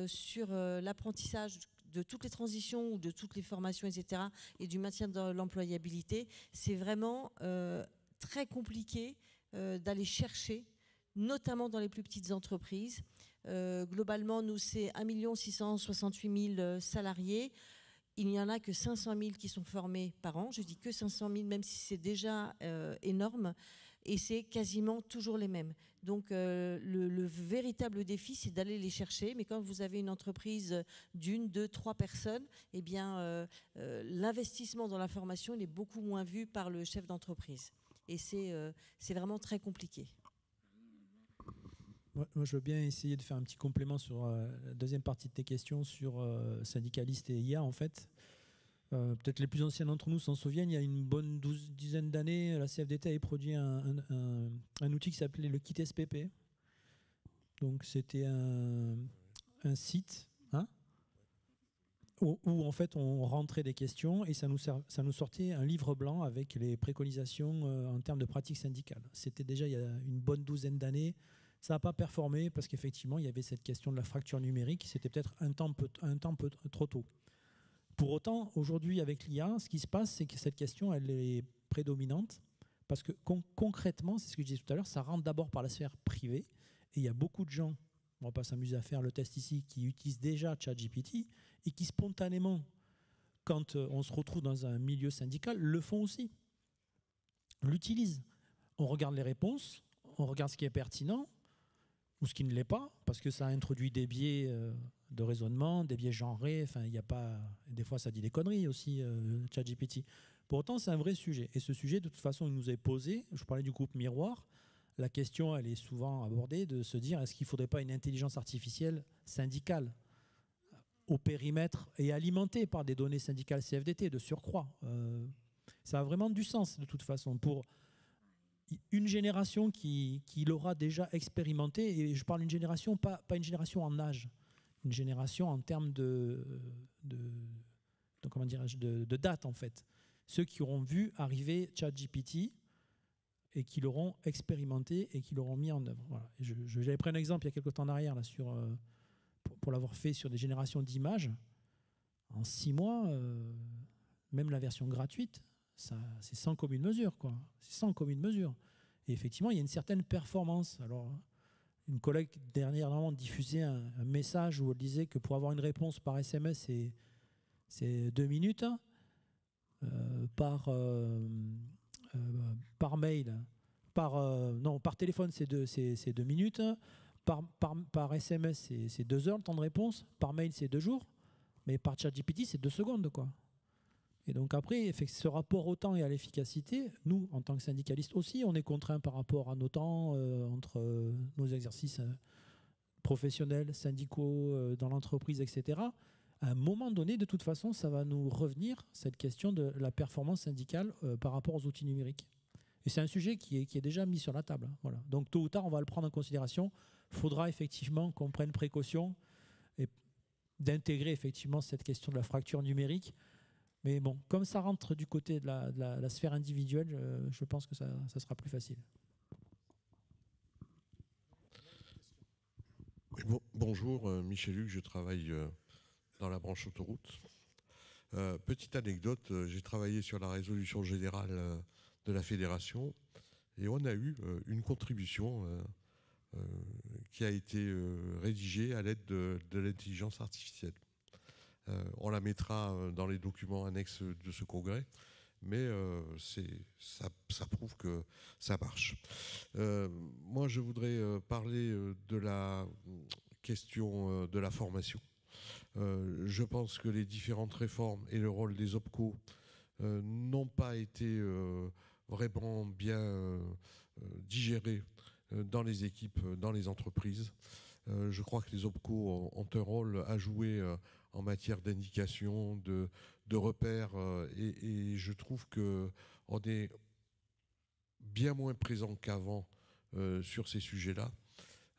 sur l'apprentissage de toutes les transitions ou de toutes les formations, etc., et du maintien de l'employabilité, c'est vraiment très compliqué d'aller chercher, notamment dans les plus petites entreprises. Globalement, nous, c'est 1 668 000 salariés. Il n'y en a que 500 000 qui sont formés par an. Je dis que 500 000, même si c'est déjà énorme. Et c'est quasiment toujours les mêmes. Donc, le véritable défi, c'est d'aller les chercher. Mais quand vous avez une entreprise d'1, 2, 3 personnes, eh bien, l'investissement dans la formation, il est beaucoup moins vu par le chef d'entreprise. Et c'est vraiment très compliqué. Moi, je veux bien essayer de faire un petit complément sur la deuxième partie de tes questions sur syndicalistes et IA, en fait. Peut-être les plus anciens d'entre nous s'en souviennent, il y a une bonne dizaine d'années, la CFDT avait produit un outil qui s'appelait le Kit SPP. Donc c'était un site où en fait on rentrait des questions et ça nous sortait un livre blanc avec les préconisations en termes de pratiques syndicales. C'était déjà il y a une bonne douzaine d'années. Ça n'a pas performé parce qu'effectivement il y avait cette question de la fracture numérique. C'était peut-être un temps peu trop tôt. Pour autant, aujourd'hui avec l'IA, ce qui se passe, c'est que cette question elle est prédominante parce que concrètement, c'est ce que je disais tout à l'heure, ça rentre d'abord par la sphère privée et il y a beaucoup de gens, on ne va pas s'amuser à faire le test ici, qui utilisent déjà ChatGPT et qui spontanément, quand on se retrouve dans un milieu syndical, le font aussi, l'utilisent. On regarde les réponses, on regarde ce qui est pertinent ou ce qui ne l'est pas, parce que ça introduit des biais de raisonnement, des biais genrés, enfin, il n'y a pas... Des fois, ça dit des conneries aussi, ChatGPT. Pour autant, c'est un vrai sujet. Et ce sujet, de toute façon, il nous est posé. Je parlais du groupe Miroir. La question, elle est souvent abordée, de se dire, est-ce qu'il ne faudrait pas une intelligence artificielle syndicale au périmètre et alimentée par des données syndicales CFDT de surcroît. Ça a vraiment du sens de toute façon pour une génération qui l'aura déjà expérimenté, et je parle d'une génération, pas une génération en âge, une génération en termes comment dirais-je, de date en fait. Ceux qui auront vu arriver ChatGPT et qui l'auront expérimenté et qui l'auront mis en œuvre. Voilà. J'avais pris un exemple il y a quelques temps en arrière là, pour l'avoir fait sur des générations d'images. En 6 mois, même la version gratuite, c'est sans commune mesure, quoi. C'est sans commune mesure. Et effectivement, il y a une certaine performance. Alors, une collègue dernièrement diffusait un message où elle disait que pour avoir une réponse par SMS, c'est 2 minutes. Par mail, par téléphone, c'est 2 minutes. Par SMS, c'est 2 heures le temps de réponse. Par mail, c'est 2 jours. Mais par ChatGPT, c'est 2 secondes, quoi. Et donc après, ce rapport au temps et à l'efficacité, nous, en tant que syndicalistes aussi, on est contraints par rapport à nos temps, entre nos exercices professionnels, syndicaux, dans l'entreprise, etc. À un moment donné, de toute façon, ça va nous revenir, cette question de la performance syndicale par rapport aux outils numériques. Et c'est un sujet qui est déjà mis sur la table. Voilà. Donc tôt ou tard, on va le prendre en considération. Il faudra effectivement qu'on prenne précaution et d'intégrer effectivement cette question de la fracture numérique. Mais bon, comme ça rentre du côté de la sphère individuelle, je pense que ça sera plus facile. Oui, bonjour, Michel Luc, je travaille dans la branche autoroute. Petite anecdote, j'ai travaillé sur la résolution générale de la fédération et on a eu une contribution qui a été rédigée à l'aide de l'intelligence artificielle. On la mettra dans les documents annexes de ce congrès, mais ça prouve que ça marche. Moi, je voudrais parler de la question de la formation. Je pense que les différentes réformes et le rôle des OPCO n'ont pas été vraiment bien digérés dans les équipes, dans les entreprises. Je crois que les OPCO ont un rôle à jouer en matière d'indication, de repères, et je trouve qu'on est bien moins présent qu'avant sur ces sujets-là,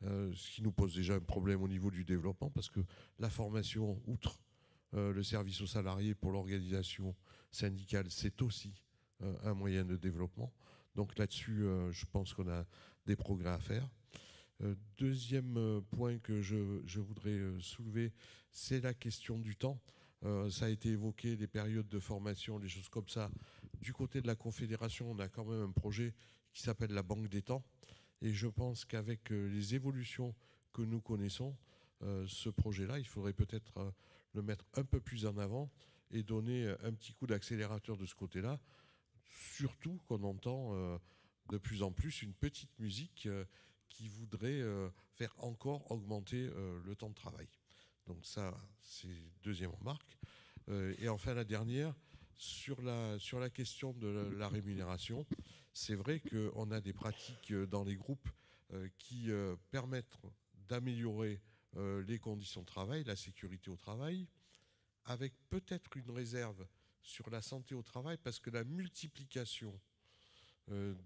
ce qui nous pose déjà un problème au niveau du développement, parce que la formation, outre le service aux salariés pour l'organisation syndicale, c'est aussi un moyen de développement. Donc là-dessus, je pense qu'on a des progrès à faire. Deuxième point que je voudrais soulever, c'est la question du temps. Ça a été évoqué, les périodes de formation, des choses comme ça. Du côté de la Confédération, on a quand même un projet qui s'appelle la Banque des temps. Et je pense qu'avec les évolutions que nous connaissons, ce projet-là, il faudrait peut-être le mettre un peu plus en avant et donner un petit coup d'accélérateur de ce côté-là. Surtout qu'on entend de plus en plus une petite musique qui voudrait faire encore augmenter le temps de travail. Donc ça, c'est deuxième remarque. Et enfin, la dernière, sur la question de la rémunération, c'est vrai qu'on a des pratiques dans les groupes qui permettent d'améliorer les conditions de travail, la sécurité au travail, avec peut-être une réserve sur la santé au travail, parce que la multiplication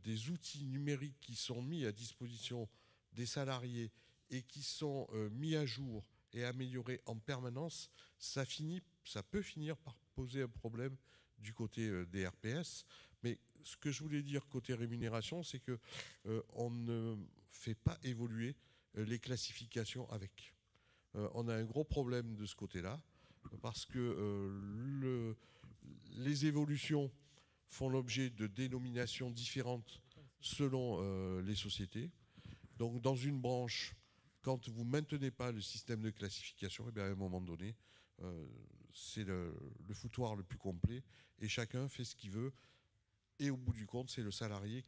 des outils numériques qui sont mis à disposition des salariés et qui sont mis à jour et améliorés en permanence, ça peut finir par poser un problème du côté des RPS. Mais ce que je voulais dire côté rémunération, c'est qu'on ne fait pas évoluer les classifications avec. On a un gros problème de ce côté-là, parce que les évolutions font l'objet de dénominations différentes selon les sociétés. Donc dans une branche, quand vous ne maintenez pas le système de classification, eh bien, à un moment donné, c'est le foutoir le plus complet et chacun fait ce qu'il veut. Et au bout du compte, c'est le salarié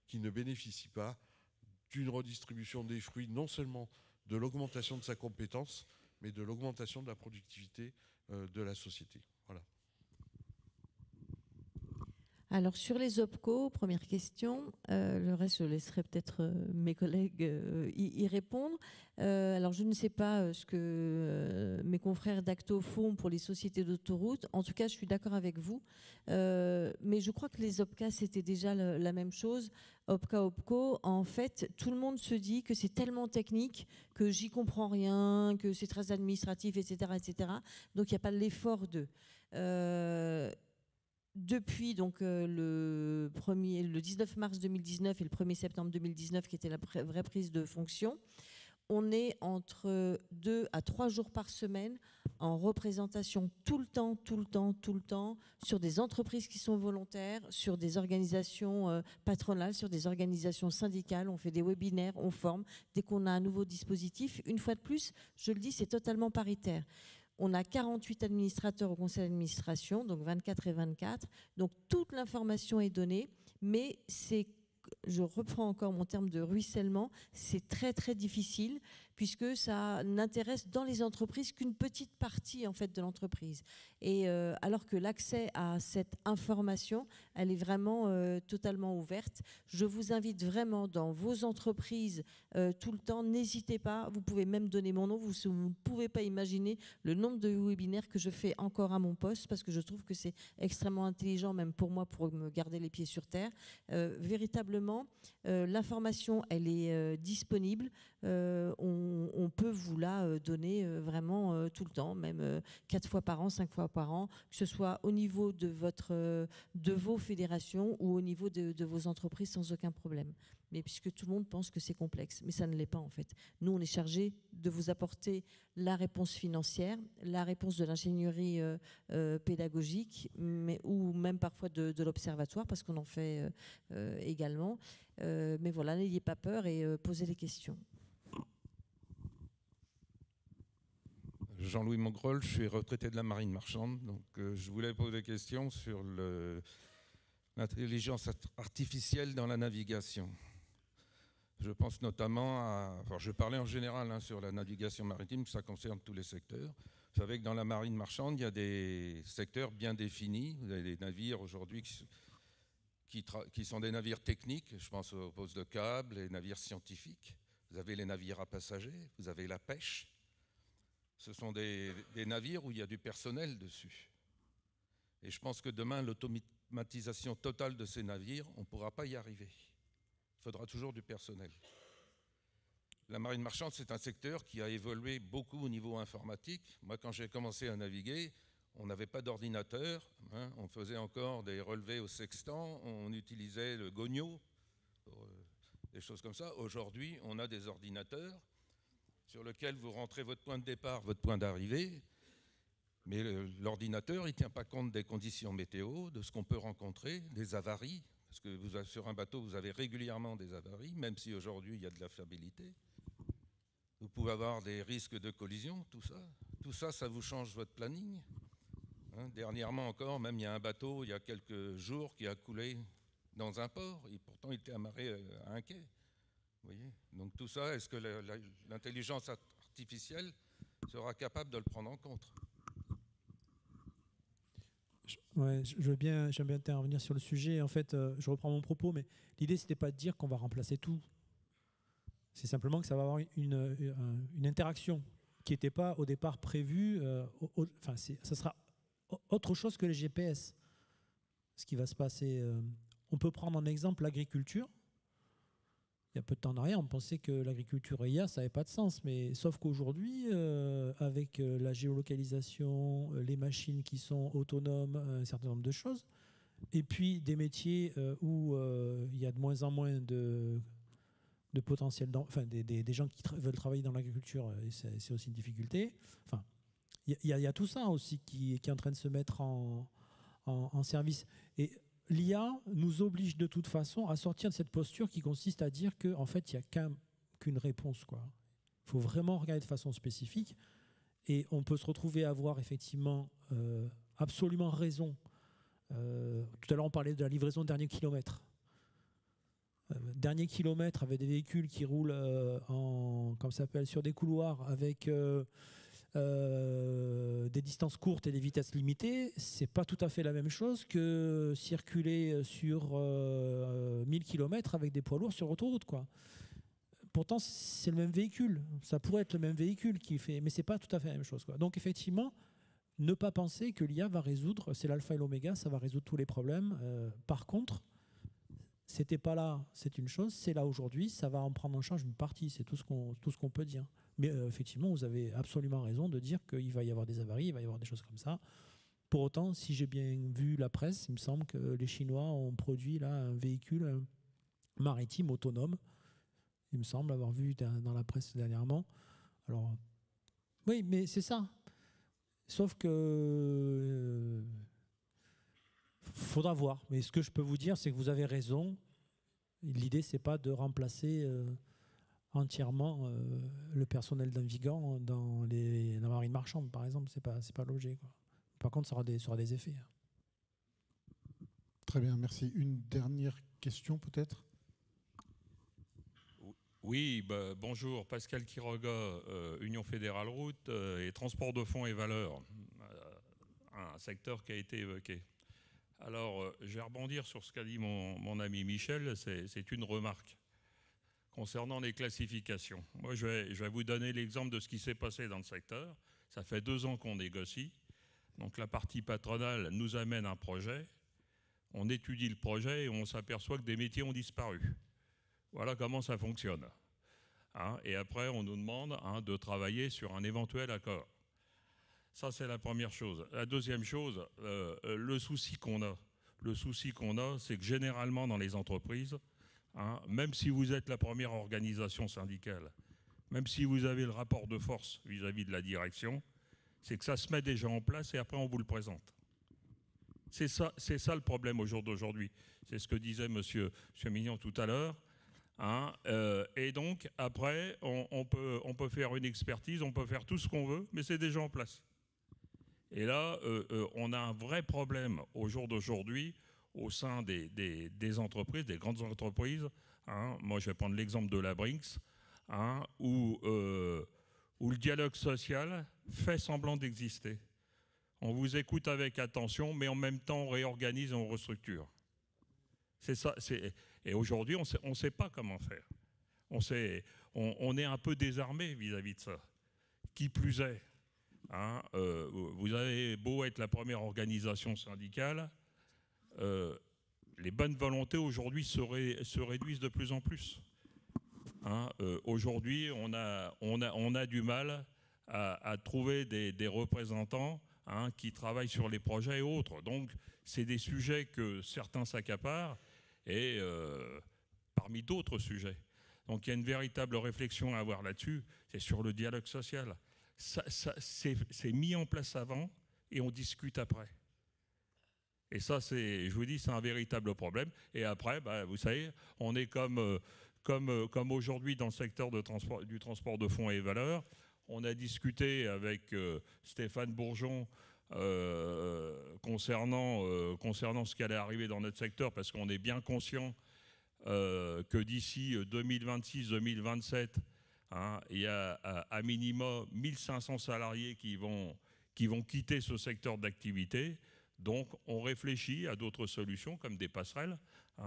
qui ne bénéficie pas d'une redistribution des fruits, non seulement de l'augmentation de sa compétence, mais de l'augmentation de la productivité de la société. Voilà. Alors sur les OPCO, première question, le reste je laisserai peut-être mes collègues y répondre. Alors je ne sais pas ce que mes confrères d'Acto font pour les sociétés d'autoroutes. En tout cas, je suis d'accord avec vous. Mais je crois que les OPCA, c'était déjà la même chose. OPCA, OPCO, en fait, tout le monde se dit que c'est tellement technique que j'y comprends rien, que c'est très administratif, etc., etc. Donc, il n'y a pas l'effort d'eux. Depuis donc, le 19 mars 2019 et le 1er septembre 2019, qui était la vraie prise de fonction, on est entre 2 à 3 jours par semaine en représentation tout le temps, sur des entreprises qui sont volontaires, sur des organisations patronales, sur des organisations syndicales. On fait des webinaires, on forme. Dès qu'on a un nouveau dispositif, une fois de plus, je le dis, c'est totalement paritaire. On a 48 administrateurs au conseil d'administration, donc 24 et 24. Donc toute l'information est donnée, mais je reprends encore mon terme de ruissellement, c'est très très difficile puisque ça n'intéresse dans les entreprises qu'une petite partie en fait de l'entreprise. Et alors que l'accès à cette information, elle est vraiment totalement ouverte. Je vous invite vraiment dans vos entreprises tout le temps, n'hésitez pas, vous pouvez même donner mon nom, vous ne pouvez pas imaginer le nombre de webinaires que je fais encore à mon poste parce que je trouve que c'est extrêmement intelligent même pour moi pour me garder les pieds sur terre. Véritablement, l'information, elle est disponible. On peut vous la donner vraiment tout le temps, même 4 fois par an, 5 fois par an, que ce soit au niveau de vos fédérations ou au niveau de vos entreprises sans aucun problème. Mais puisque tout le monde pense que c'est complexe, mais ça ne l'est pas en fait. Nous, on est chargé de vous apporter la réponse financière, la réponse de l'ingénierie pédagogique, ou même parfois de l'observatoire, parce qu'on en fait également. Mais voilà, n'ayez pas peur et posez les questions. Jean-Louis Mongrol, je suis retraité de la marine marchande, donc je voulais poser des questions sur l'intelligence artificielle dans la navigation. Je pense notamment je parlais en général sur la navigation maritime, ça concerne tous les secteurs. Vous savez que dans la marine marchande, il y a des secteurs bien définis. Vous avez des navires aujourd'hui qui sont des navires techniques, je pense aux poses de câbles, les navires scientifiques. Vous avez les navires à passagers, vous avez la pêche. Ce sont des navires où il y a du personnel dessus. Et je pense que demain, l'automatisation totale de ces navires, on ne pourra pas y arriver. Il faudra toujours du personnel. La marine marchande, c'est un secteur qui a évolué beaucoup au niveau informatique. Moi, quand j'ai commencé à naviguer, on n'avait pas d'ordinateur. On faisait encore des relevés au sextant. On utilisait le gogno, des choses comme ça. Aujourd'hui, on a des ordinateurs sur lesquels vous rentrez votre point de départ, votre point d'arrivée. Mais l'ordinateur, il ne tient pas compte des conditions météo, de ce qu'on peut rencontrer, des avaries. Parce que sur un bateau, vous avez régulièrement des avaries, même si aujourd'hui, il y a de la fiabilité. Vous pouvez avoir des risques de collision, tout ça. Tout ça, ça vous change votre planning. Dernièrement encore, même il y a un bateau, il y a quelques jours, qui a coulé dans un port. Et pourtant, il était amarré à un quai. Vous voyez ? Donc tout ça, est-ce que l'intelligence artificielle sera capable de le prendre en compte ? Ouais, j'aime bien intervenir sur le sujet. En fait, je reprends mon propos, mais l'idée, c'était pas de dire qu'on va remplacer tout. C'est simplement que ça va avoir une interaction qui n'était pas au départ prévue. Ça sera autre chose que les GPS. Ce qui va se passer, on peut prendre en exemple l'agriculture. Il y a peu de temps en arrière, on pensait que l'agriculture IA, ça n'avait pas de sens. Mais sauf qu'aujourd'hui, avec la géolocalisation, les machines qui sont autonomes, un certain nombre de choses, et puis des métiers où il y a de moins en moins de potentiel, des gens qui veulent travailler dans l'agriculture, c'est aussi une difficulté. Enfin, il y a tout ça aussi qui est en train de se mettre en service. Et l'IA nous oblige de toute façon à sortir de cette posture qui consiste à dire qu'en fait, il n'y a qu'une réponse, quoi. Il faut vraiment regarder de façon spécifique et on peut se retrouver à avoir effectivement absolument raison. Tout à l'heure, on parlait de la livraison de dernier kilomètre. Dernier kilomètre avec des véhicules qui roulent sur des couloirs avec des distances courtes et des vitesses limitées, c'est pas tout à fait la même chose que circuler sur 1000 km avec des poids lourds sur autoroute, quoi. pourtant, c'est le même véhicule. Ça pourrait être le même véhicule qui fait, mais c'est pas tout à fait la même chose, quoi. Donc effectivement, ne pas penser que l'IA va résoudre, c'est l'alpha et l'oméga, ça va résoudre tous les problèmes. Par contre, c'était pas là, c'est une chose, c'est là aujourd'hui, ça va en prendre en charge une partie, c'est tout ce qu'on peut dire. Mais effectivement, vous avez absolument raison de dire qu'il va y avoir des avaries, il va y avoir des choses comme ça. Pour autant, si j'ai bien vu la presse, il me semble que les Chinois ont produit là un véhicule maritime autonome. Il me semble avoir vu dans la presse dernièrement. Alors, oui, mais c'est ça. Sauf que faudra voir. Mais ce que je peux vous dire, c'est que vous avez raison. L'idée, c'est pas de remplacer entièrement le personnel navigant dans la marine marchande, par exemple. C'est pas l'objet, quoi. Par contre, ça aura des effets. Très bien, merci. Une dernière question, peut-être ? Oui, bonjour, Pascal Quiroga, Union Fédérale Route et Transport de fonds et valeurs, un secteur qui a été évoqué. Alors, je vais rebondir sur ce qu'a dit mon ami Michel, c'est une remarque concernant les classifications. Moi, je vais vous donner l'exemple de ce qui s'est passé dans le secteur. Ça fait 2 ans qu'on négocie. Donc la partie patronale nous amène un projet, on étudie le projet et on s'aperçoit que des métiers ont disparu. Voilà comment ça fonctionne. Et après, on nous demande de travailler sur un éventuel accord. Ça, c'est la première chose. La deuxième chose, le souci qu'on a, c'est que généralement dans les entreprises, même si vous êtes la première organisation syndicale, même si vous avez le rapport de force vis-à-vis de la direction, c'est que ça se met déjà en place et après on vous le présente. C'est ça le problème au jour d'aujourd'hui. C'est ce que disait monsieur Mignon tout à l'heure. Et donc, après, on peut faire une expertise, on peut faire tout ce qu'on veut, mais c'est déjà en place. Et là, on a un vrai problème au jour d'aujourd'hui au sein des entreprises, des grandes entreprises. Moi, je vais prendre l'exemple de la Brinks, où le dialogue social fait semblant d'exister. On vous écoute avec attention, mais en même temps, on réorganise et on restructure. C'est ça. Et aujourd'hui, on ne sait pas comment faire. On est un peu désarmé vis-à-vis de ça. Qui plus est, vous avez beau être la première organisation syndicale, les bonnes volontés aujourd'hui se réduisent de plus en plus. Aujourd'hui, on a du mal à trouver des représentants qui travaillent sur les projets et autres. Donc, c'est des sujets que certains s'accaparent et parmi d'autres sujets. Donc, il y a une véritable réflexion à avoir là-dessus, c'est sur le dialogue social. C'est mis en place avant et on discute après. Et ça, je vous dis, c'est un véritable problème. Et après, vous savez, on est comme aujourd'hui dans le secteur du transport de fonds et valeurs. On a discuté avec Stéphane Bourgeon concernant ce qui allait arriver dans notre secteur, parce qu'on est bien conscient que d'ici 2026-2027, il y a à minima 1500 salariés qui vont quitter ce secteur d'activité. Donc, on réfléchit à d'autres solutions, comme des passerelles,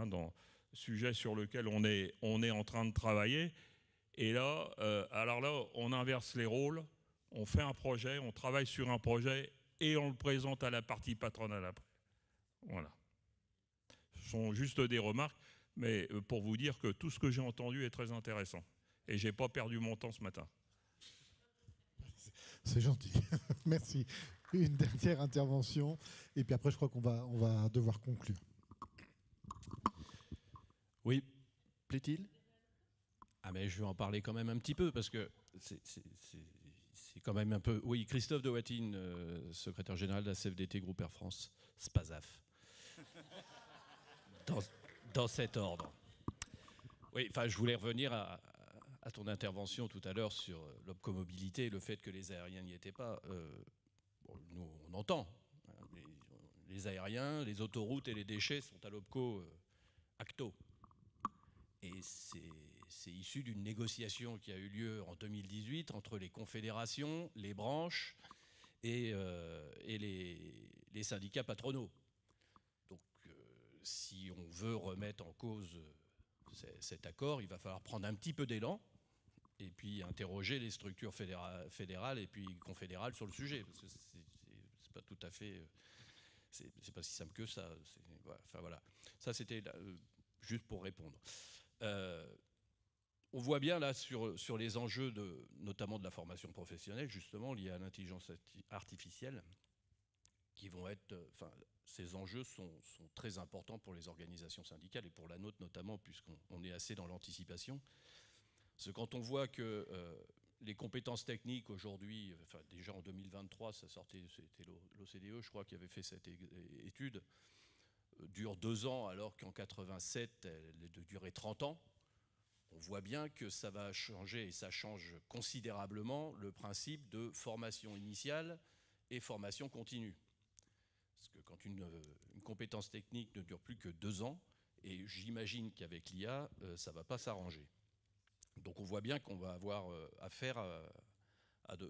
dans sujet sur lequel on est en train de travailler. Et là, alors là, on inverse les rôles, on fait un projet, on travaille sur un projet et on le présente à la partie patronale après. Voilà. Ce sont juste des remarques, mais pour vous dire que tout ce que j'ai entendu est très intéressant. Et je n'ai pas perdu mon temps ce matin. C'est gentil. Merci. Une dernière intervention, et puis après, je crois qu'on va devoir conclure. Oui, plaît-il ? Mais je vais en parler quand même un petit peu, parce que c'est quand même un peu... Oui, Christophe de Watine, secrétaire général de la CFDT Groupe Air France, SPASAF. Dans cet ordre. Oui, enfin, je voulais revenir à ton intervention tout à l'heure sur l'opcomobilité, le fait que les aériens n'y étaient pas. Nous, on entend. Les aériens, les autoroutes et les déchets sont à l'opco acto. Et c'est issu d'une négociation qui a eu lieu en 2018 entre les confédérations, les branches et les syndicats patronaux. Donc, si on veut remettre en cause cet accord, il va falloir prendre un petit peu d'élan, et puis interroger les structures fédérales et puis confédérales sur le sujet. Parce que c'est pas tout à fait... c'est pas si simple que ça. Enfin voilà. Ça, c'était juste pour répondre. On voit bien là sur les enjeux notamment de la formation professionnelle, justement, liés à l'intelligence artificielle, qui vont être... ces enjeux sont très importants pour les organisations syndicales et pour la nôtre notamment, puisqu'on est assez dans l'anticipation. Parce que quand on voit que les compétences techniques aujourd'hui, déjà en 2023, c'était l'OCDE, je crois, qui avait fait cette étude, dure 2 ans, alors qu'en 87, elle est de durer 30 ans. On voit bien que ça va changer, et ça change considérablement, le principe de formation initiale et formation continue. Parce que quand une compétence technique ne dure plus que 2 ans, et j'imagine qu'avec l'IA, ça ne va pas s'arranger. Donc on voit bien qu'on va avoir affaire à de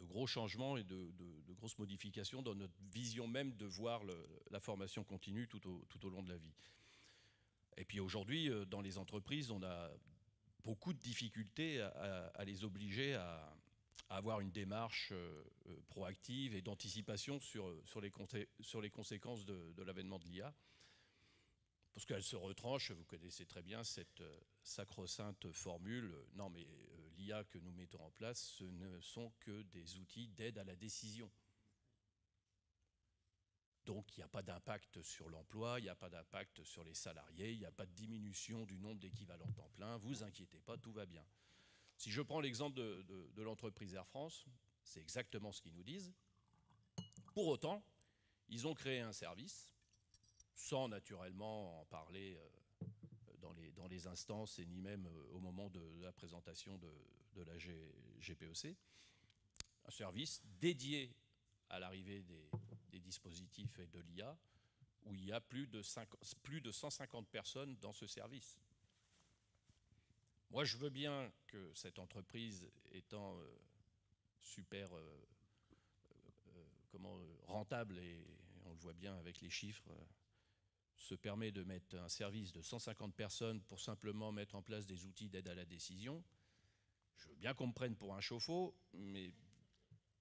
gros changements et de grosses modifications dans notre vision même de voir la formation continue tout au long de la vie. Et puis aujourd'hui, dans les entreprises, on a beaucoup de difficultés à les obliger à avoir une démarche proactive et d'anticipation sur les conséquences de l'avènement de l'IA. Parce qu'elle se retranche, vous connaissez très bien cette sacro-sainte formule, non mais l'IA que nous mettons en place, ce ne sont que des outils d'aide à la décision. Donc il n'y a pas d'impact sur l'emploi, il n'y a pas d'impact sur les salariés, il n'y a pas de diminution du nombre d'équivalents temps plein, vous inquiétez pas, tout va bien. Si je prends l'exemple de l'entreprise Air France, c'est exactement ce qu'ils nous disent. Pour autant, ils ont créé un service, sans naturellement en parler dans les instances et ni même au moment de la présentation de la GPEC, un service dédié à l'arrivée des dispositifs et de l'IA, où il y a plus de 150 personnes dans ce service. Moi, je veux bien que cette entreprise étant super rentable, et on le voit bien avec les chiffres, se permet de mettre un service de 150 personnes pour simplement mettre en place des outils d'aide à la décision. Je veux bien qu'on me prenne pour un chauffe-eau, mais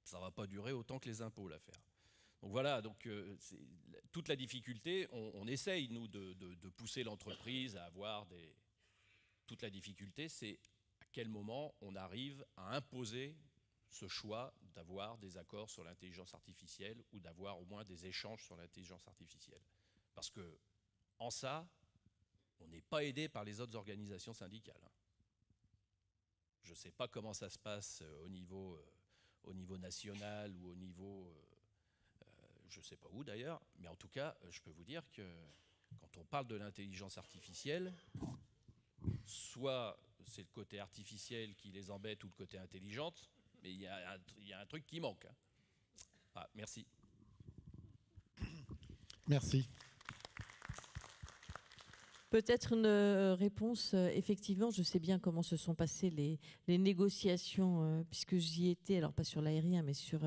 ça ne va pas durer autant que les impôts, l'affaire. Donc voilà, toute la difficulté, on essaye, nous, de pousser l'entreprise à avoir des... Toute la difficulté, c'est à quel moment on arrive à imposer ce choix d'avoir des accords sur l'intelligence artificielle ou d'avoir au moins des échanges sur l'intelligence artificielle. Parce que, en ça, on n'est pas aidé par les autres organisations syndicales. Je ne sais pas comment ça se passe au niveau national ou au niveau, je ne sais pas où d'ailleurs, mais en tout cas, je peux vous dire que quand on parle de l'intelligence artificielle, soit c'est le côté artificiel qui les embête ou le côté intelligente, mais il y a un truc qui manque. Ah, merci. Merci. Peut-être une réponse, effectivement, je sais bien comment se sont passées les négociations, puisque j'y étais, alors pas sur l'aérien, mais sur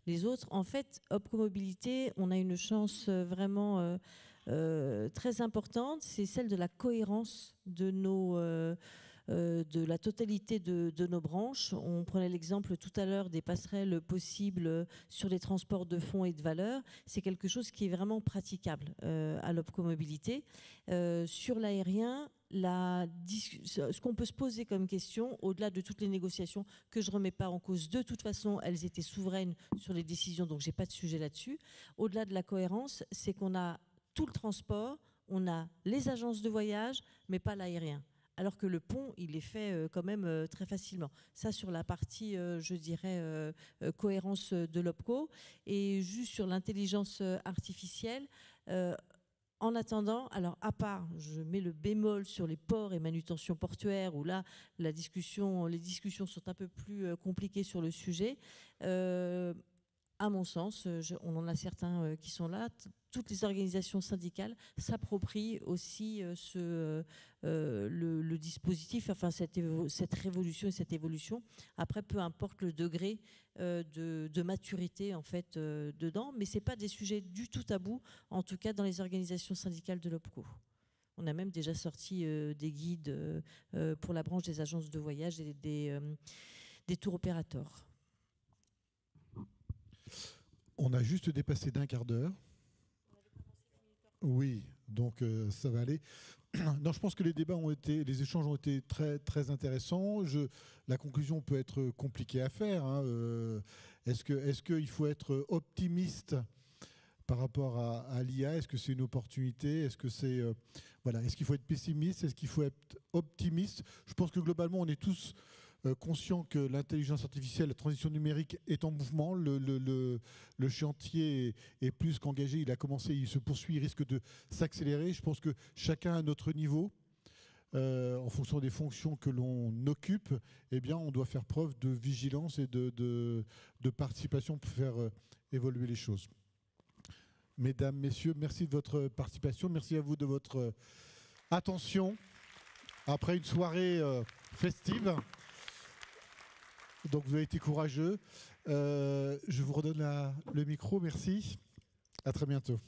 les autres. En fait, Opco Mobilité, on a une chance vraiment très importante, c'est celle de la cohérence de de la totalité de nos branches. On prenait l'exemple tout à l'heure des passerelles possibles sur les transports de fonds et de valeurs. C'est quelque chose qui est vraiment praticable à l'Opco Mobilité. Sur l'aérien, ce qu'on peut se poser comme question, au-delà de toutes les négociations que je ne remets pas en cause, de toute façon, elles étaient souveraines sur les décisions, donc je n'ai pas de sujet là-dessus. Au-delà de la cohérence, c'est qu'on a tout le transport, on a les agences de voyage, mais pas l'aérien. Alors que le pont, il est fait quand même très facilement. Ça, sur la partie, je dirais, cohérence de l'OPCO. Et juste sur l'intelligence artificielle, en attendant, alors à part, je mets le bémol sur les ports et manutention portuaire, où là, les discussions sont un peu plus compliquées sur le sujet. À mon sens, on en a certains qui sont là, toutes les organisations syndicales s'approprient aussi le dispositif, enfin cette révolution et cette évolution. Après, peu importe le degré de maturité en fait dedans, mais c'est pas des sujets du tout tabous, en tout cas dans les organisations syndicales de l'OPCO. On a même déjà sorti des guides pour la branche des agences de voyage et des tours opérateurs. On a juste dépassé d'1 quart d'heure. Oui, donc ça va aller. Non, je pense que les échanges ont été très, très intéressants. La conclusion peut être compliquée à faire. Hein. Est-ce qu'il faut être optimiste par rapport à l'IA? Est-ce que c'est une opportunité? Est-ce qu'il faut être pessimiste? Est-ce qu'il faut être optimiste? Je pense que globalement, on est tous conscients que l'intelligence artificielle, la transition numérique est en mouvement. Le chantier est plus qu'engagé. Il a commencé, il se poursuit, il risque de s'accélérer. Je pense que chacun à notre niveau, en fonction des fonctions que l'on occupe, eh bien, on doit faire preuve de vigilance et de participation pour faire évoluer les choses. Mesdames, Messieurs, merci de votre participation. Merci à vous de votre attention. Après une soirée festive, donc vous avez été courageux. Je vous redonne le micro. Merci. À très bientôt.